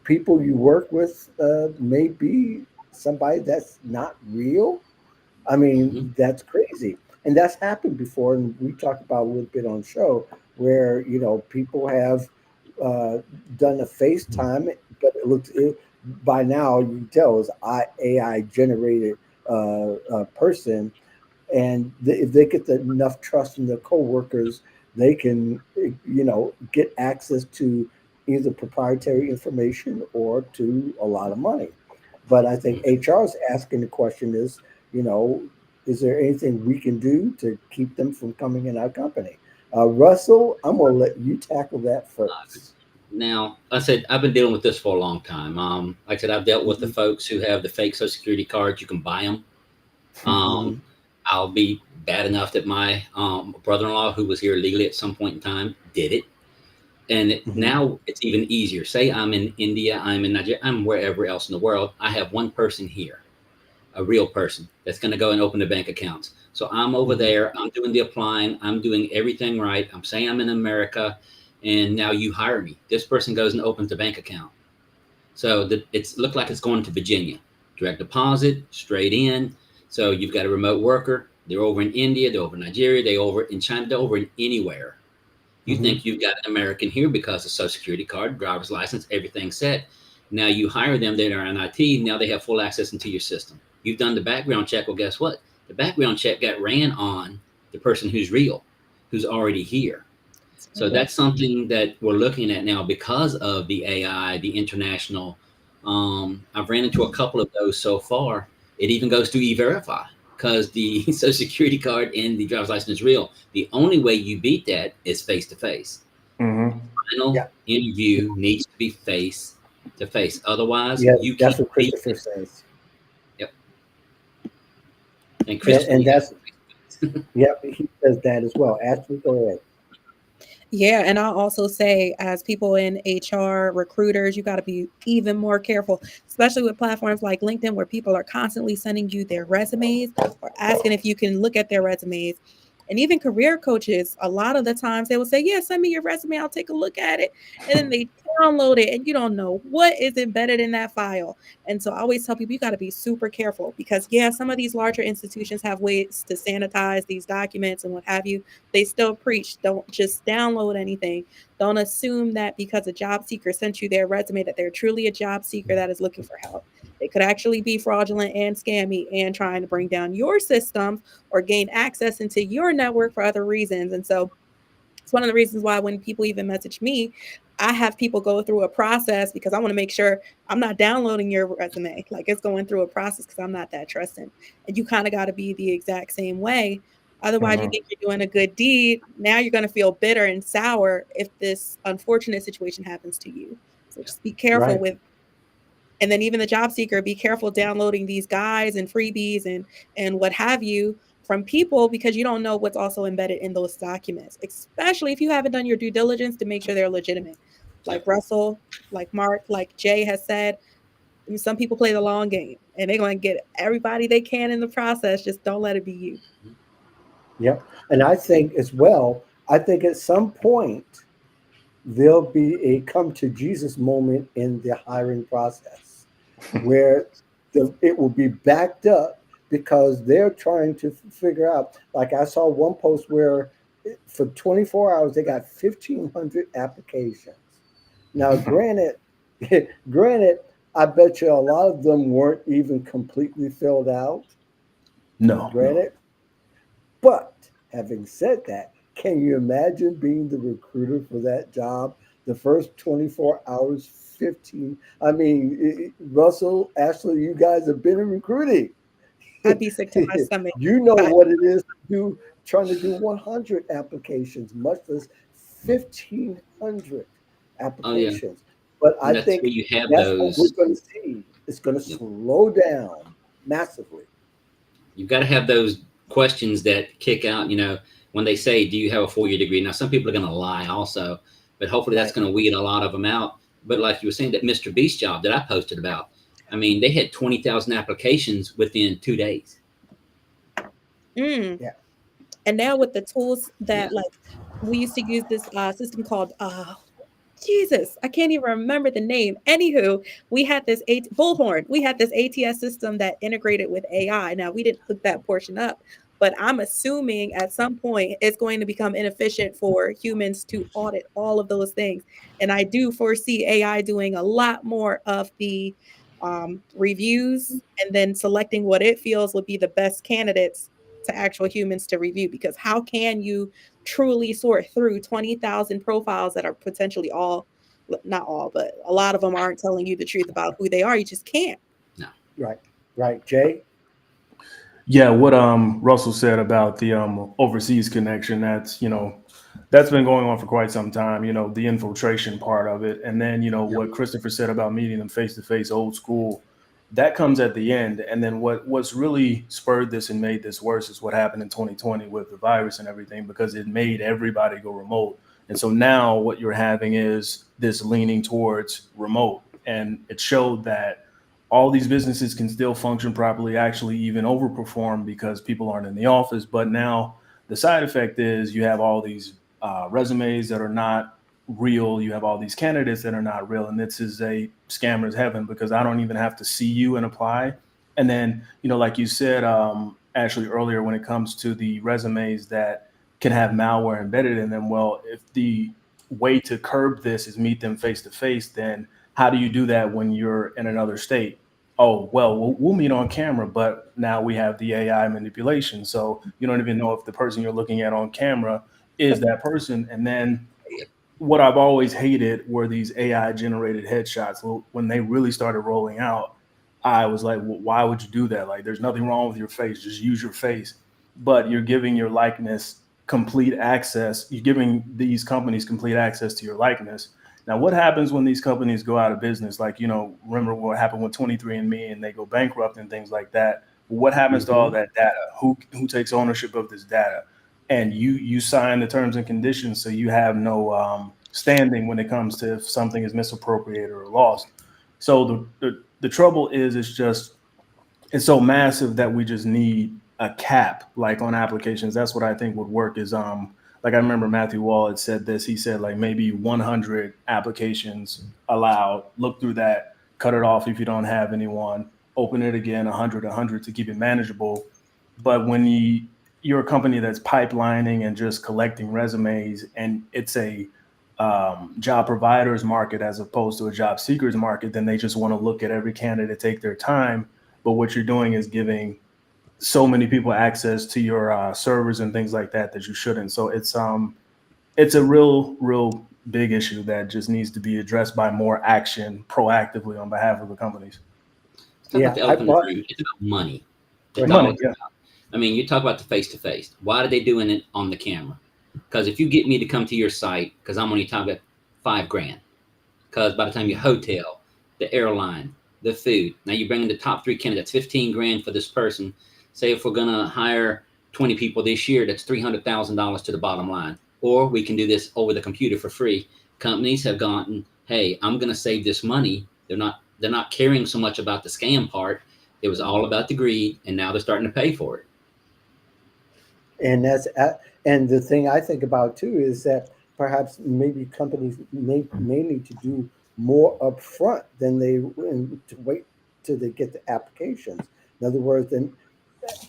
people you work with may be somebody that's not real. I Mhm. mean, that's crazy. And that's happened before. And we talked about a little bit on the show where, people have uh, done a FaceTime, but by now you can tell it's AI generated person, and if they get enough trust in their coworkers, they can get access to either proprietary information or to a lot of money. But I think HR is asking the question is, you know is there anything we can do to keep them from coming in our company? Russell, I'm going to let you tackle that first. Now, I said I've been dealing with this for a long time. Like I said, I've dealt with the Hmm. folks who have the fake Social Security cards. You can buy them. Um, Hmm. I'll be bad enough that my brother-in-law, who was here legally at some point in time, did it. And Hmm. now it's even easier. Say I'm in India, I'm in Nigeria, I'm wherever else in the world. I have one person here, a real person that's going to go and open the bank accounts. So I'm over Hmm. there. I'm doing the applying. I'm doing everything right. I'm saying I'm in America, and now you hire me. This person goes and opens the bank account. So it's looked like it's going to Virginia, direct deposit, straight in. So you've got a remote worker. They're over in India. They're over in Nigeria. They're over in China. They're over in anywhere. You Hmm. think you've got an American here because of Social Security card, driver's license, everything's set. Now you hire them, they're in IT, now they have full access into your system. You've done the background check. Well, guess what? The background check got ran on the person who's real, who's already here. It's So horrible. that's something that we're looking at now because of the AI, the international. I've ran into a couple of those so far. It even goes to e-verify because the social security card and the driver's license is real. The only way you beat that is face to face. Hmm. Final Yeah, interview needs to be face to face. Otherwise, yeah, you can't that's what beat Christopher it. says. Yep. And Christopher, And you got that's, yeah, he says that as well. Ashley, go ahead. Yeah, and I'll also say, as people in HR, recruiters, you got to be even more careful, especially with platforms like LinkedIn, where people are constantly sending you their resumes or asking if you can look at their resumes. And even career coaches, a lot of the times they will say, "Yeah, send me your resume. I'll take a look at it." And then they download it, and you don't know what is embedded in that file. And so I always tell people you got to be super careful because, yeah, some of these larger institutions have ways to sanitize these documents and what have you. They still preach, don't just download anything. Don't assume that because a job seeker sent you their resume that they're truly a job seeker that is looking for help. They could actually be fraudulent and scammy and trying to bring down your systems or gain access into your network for other reasons. And so it's one of the reasons why when people even message me, I have people go through a process because I want to make sure I'm not downloading your resume. Like it's going through a process because I'm not that trusting. And you kind of got to be the exact same way. Otherwise, you Hmm. think you're doing a good deed. Now you're going to feel bitter and sour if this unfortunate situation happens to you. So yeah. just be careful Right. with, and then even the job seeker, be careful downloading these guides and freebies and what have you from people because you don't know what's also embedded in those documents, especially if you haven't done your due diligence to make sure they're legitimate. Like Russell, like Mark, like Jay has said, some people play the long game and they're going to get everybody they can in the process. Just don't let it be you. Yep. And I think as well, I think at some point there'll be a come to Jesus moment in the hiring process where it will be backed up because they're trying to figure out. Like I saw one post where for 24 hours they got 1,500 applications. Now, granted, granted, I bet you a lot of them weren't even completely filled out. No, Granted, but having said that, can you imagine being the recruiter for that job? The first 24 hours, 15. I mean, Russell, Ashley, you guys have been in recruiting. I'd be sick to my stomach. You know what it is to do, trying to do 100 applications, much less 1,500 applications. But I that's think where you have that's what those. we're going to see. It's going to slow down massively. You've got to have those questions that kick out, when they say, do you have a 4-year degree? Now, some people are going to lie also, but hopefully that's going to weed a lot of them out. But like you were saying, that Mr. Beast job that I posted about, I mean, they had 20,000 applications within 2 days. Yeah. And now with the tools that like we used to use this system called Jesus, I can't even remember the name. Anywho, we had this Bullhorn. We had this ATS system that integrated with AI. Now we didn't hook that portion up, but I'm assuming at some point it's going to become inefficient for humans to audit all of those things. And I do foresee AI doing a lot more of the reviews and then selecting what it feels would be the best candidates to actual humans to review. Because how can you truly sort through 20,000 profiles that are potentially not all, but a lot of them aren't telling you the truth about who they are? You just can't. No. Right. Jay? Yeah, what Russell said about the overseas connection, that's been going on for quite some time, the infiltration part of it. And then, what Christopher said about meeting them face to face, old school, that comes at the end. And then what's really spurred this and made this worse is what happened in 2020 with the virus and everything, because it made everybody go remote. And so now what you're having is this leaning towards remote. And it showed that all these businesses can still function properly, actually even overperform because people aren't in the office. But now the side effect is you have all these resumes that are not real. You have all these candidates that are not real. And this is a scammer's heaven because I don't even have to see you and apply. And then, like you said, Ashley, earlier, when it comes to the resumes that can have malware embedded in them, well, if the way to curb this is meet them face to face, then how do you do that when you're in another state? Oh, well, we'll meet on camera, but now we have the AI manipulation. So you don't even know if the person you're looking at on camera is that person. And then what I've always hated were these AI generated headshots. Well, when they really started rolling out, I was like, well, why would you do that? Like, there's nothing wrong with your face. Just use your face. But you're giving your likeness complete access. You're giving these companies complete access to your likeness. Now, what happens when these companies go out of business? Like, remember what happened with 23andMe and they go bankrupt and things like that. What happens to all that data? Who takes ownership of this data? And you sign the terms and conditions, so you have no standing when it comes to if something is misappropriated or lost. So the trouble is, it's so massive that we just need a cap, like on applications. That's what I think would work is like I remember Matthew Wall had said this. He said like maybe 100 applications allowed. Look through that, cut it off if you don't have anyone, open it again, 100 to keep it manageable. But when you're a company that's pipelining and just collecting resumes, and it's a job providers market as opposed to a job seekers market, then they just want to look at every candidate, take their time. But what you're doing is giving so many people access to your servers and things like that you shouldn't. So it's a real big issue that just needs to be addressed by more action proactively on behalf of the companies. It's not about the elephant in the room. It's about money. It's money, yeah. I mean, you talk about the face-to-face. Why are they doing it on the camera? Because if you get me to come to your site, because I'm only talking about $5,000. Because by the time your hotel, the airline, the food, now you bring in the top 3 candidates, $15,000 for this person. Say if we're going to hire 20 people this year, that's $300,000 to the bottom line. Or we can do this over the computer for free. Companies have gotten hey, I'm going to save this money. They're not caring so much about the scam part. It was all about the greed, and now they're starting to pay for it. And and the thing I think about too is that perhaps maybe companies may need to do more upfront than they to wait till they get the applications. In other words, then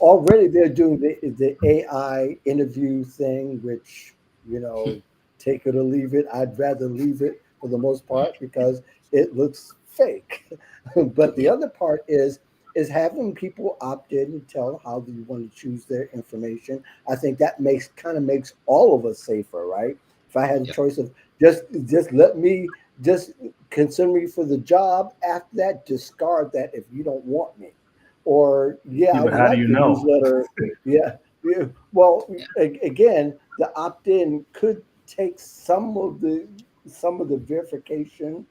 already they're doing the AI interview thing, which, you know, take it or leave it. I'd rather leave it for the most part because it looks fake. But the Yeah. other part is having people opt in and tell how do you want to choose their information. I think that makes all of us safer, right? If I had a Yeah. choice of just let me just consider me for the job, after that discard that if you don't want me. Or yeah, Yeah, I but would how do like you the know? newsletter. Yeah, yeah. Well, Yeah. again, the opt-in could take some of the verification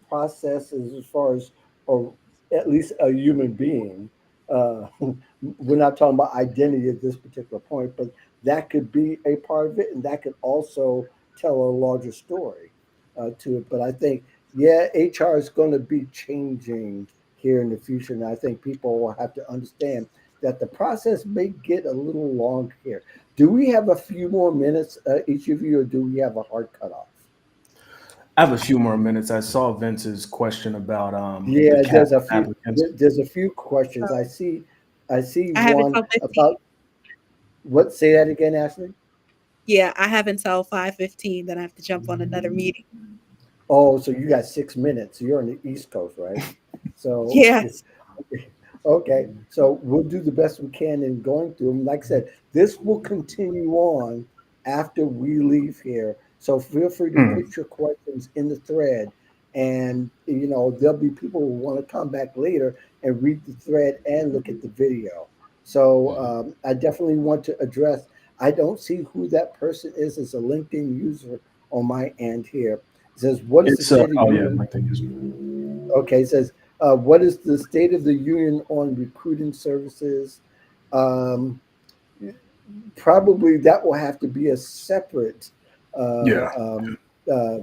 processes as far as, or at least a human being. We're not talking about identity at this particular point, but that could be a part of it, and that could also tell a larger story to it. But I think, yeah, HR is going to be changing here in the future, and I think people will have to understand that the process may get a little long here. Do we have a few more minutes, each of you, or do we have a hard cutoff? I have a few more minutes. I saw Vince's question about the Yeah, cap on applicants. there's a few questions. I see I have one until 15. about what, say that again, Ashley? Yeah, I have until 5:15. Then I have to jump on another meeting. Oh, so you got 6 minutes. You're on the East Coast, right? So Yes. okay, so we'll do the best we can in going through them. Like I said, this will continue on after we leave here. So feel free to Hmm. put your questions in the thread, and there'll be people who want to come back later and read the thread and look at the video. So Mhm. I definitely want to address. I don't see who that person is as a LinkedIn user on my end here. It says, "What is the It's state of oh yeah, union?" LinkedIn user. Okay, it says, what is the state of the union on recruiting services? Um, Probably that will have to be a separate uh, Yeah, um, uh,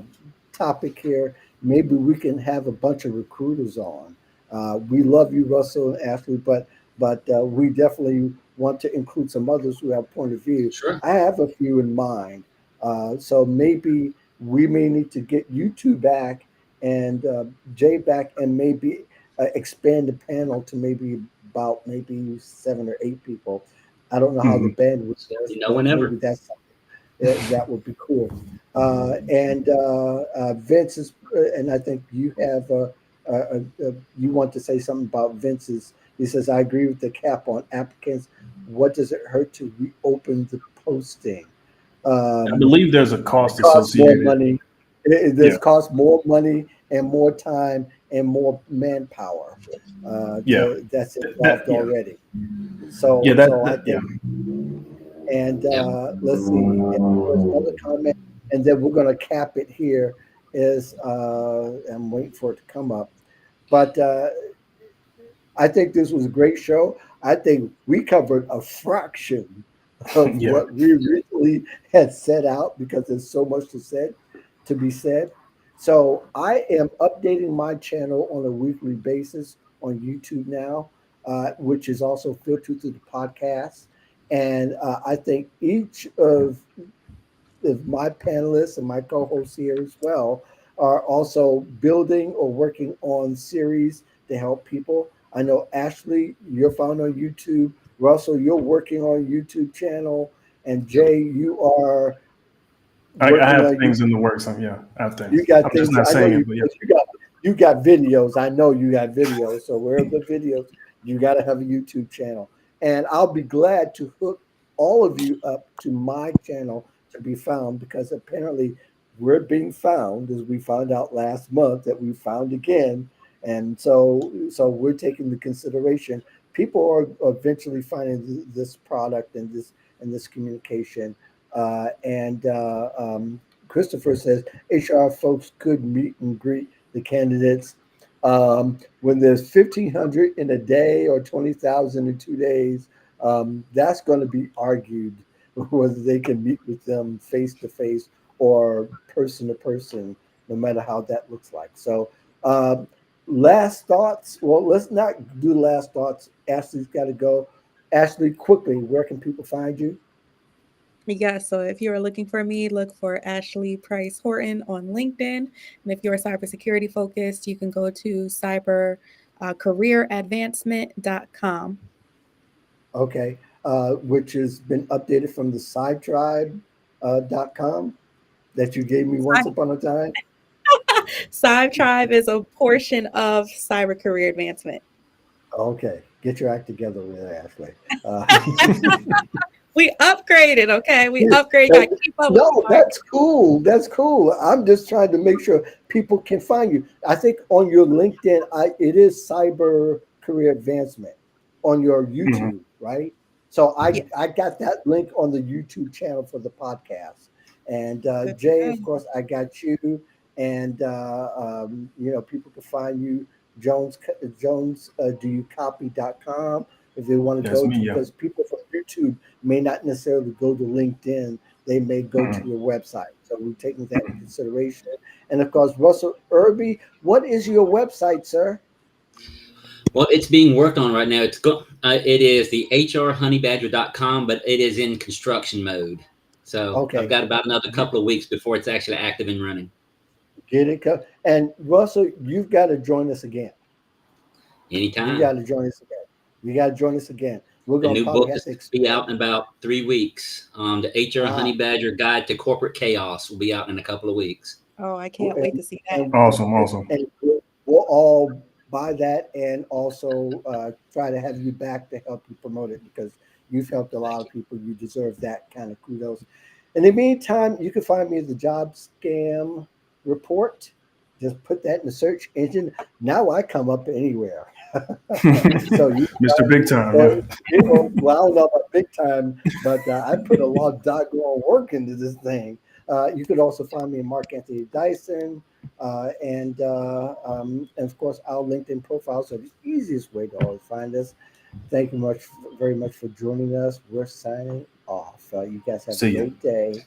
topic here. Maybe we can have a bunch of recruiters on. We love you, Russell and Ashley, but we definitely want to include some others who have point of view. Sure. I have a few in mind, so maybe we may need to get you two back and Jay back, and maybe expand the panel to maybe about maybe 7 or 8 people. I don't know how the hmm, bandwidth Just let works, me know but whenever. maybe that would be cool. And Vince is, and I think you have, you want to say something about Vince's. He says, I agree with the cap on applicants. What does it hurt to reopen the posting? I Um, believe there's a it cost costs more associated. money. Yeah, This costs more money and more time and more manpower yeah, that's that involved yeah, already. yeah, So I yeah. think, and Yeah. let's see, and there's another comment, and then we're going to cap it here. Is I'm waiting for it to come up, but I think this was a great show. I think we covered a fraction of Yeah. what we originally had set out because there's so much to be said. So I am updating my channel on a weekly basis on YouTube now, which is also filtered through the podcast. And I think each of my panelists and my co-hosts here as well are also building or working on series to help people. I know Ashley, you're found on YouTube. Russell, you're working on YouTube channel, and Yep. Jay, you are I working have on things YouTube. in the works. Yeah, I have things. You got I'm just things. not I know saying it, you but yeah. because you got videos. I know you got videos. So where are the videos? You got to have a YouTube channel, and I'll be glad to hook all of you up to my channel to be found because apparently we're being found, as we found out last month that we found again, and so we're taking the consideration. People are eventually finding this product and this communication, and Christopher says HR folks could meet and greet the candidates. When there's 1,500 in a day or 20,000 in 2 days, that's going to be argued whether they can meet with them face to face or person to person. no matter how that looks like. So, last thoughts. Well, let's not do last thoughts. Ashley's got to go. Ashley, quickly, where can people find you? Yeah, so if you're looking for me, look for Ashley Price Horton on LinkedIn. And if you're cybersecurity focused, you can go to cybercareeradvancement.com. Okay, which has been updated from the sidetribe.com that you gave me once upon a time. Cyber Tribe is a portion of Cyber Career Advancement. Okay, get your act together with it, Ashley. We upgraded, okay? We upgrade. Got to keep up with the No, market. that's cool. That's cool. I'm just trying to make sure people can find you. I think on your LinkedIn, it is cyber career advancement on your Mhm. YouTube, right? So Yeah, I got that link on the YouTube channel for the podcast. And good to Jay, know. of course, I got you. And people can find you do you copy.com if they want to That's go me. to, Yeah. because people from YouTube may not necessarily go to LinkedIn. They may go to Mhm. your website. So we're taking that into consideration. And of course, Russell Irby, what is your website, sir? Well, it's being worked on right now. It is the hrhoneybadger.com, but it is in construction mode. So I've Okay. got about another Get, couple of weeks before it's actually active and running. get it. And Russell, you've got to join us again. You Anytime. got to join us again. You got to join us again. We're The going to new probably book have is to to be expand. out in about 3 weeks. The HR Ah, Honey Badger Guide to Corporate Chaos will be out in a couple of weeks. Oh, I can't wait and, to see that. and, Awesome. Awesome. and we'll all buy that and also try to have you back to help you promote it, because you've helped a lot Thank of you. people. You deserve that kind of kudos. In the meantime, you can find me at the Job Scam Report. Just put that in the search engine. Now I come up anywhere. So you can Mr. find Big me. Time. So, Yeah. well, I don't know about big time, but I put a lot of doggone work into this thing. You could also find me in Mark Anthony Dyson, and of course our LinkedIn profile. So the easiest way to always find us. Thank you very much for joining us. We're signing off. You guys have a See you. great day.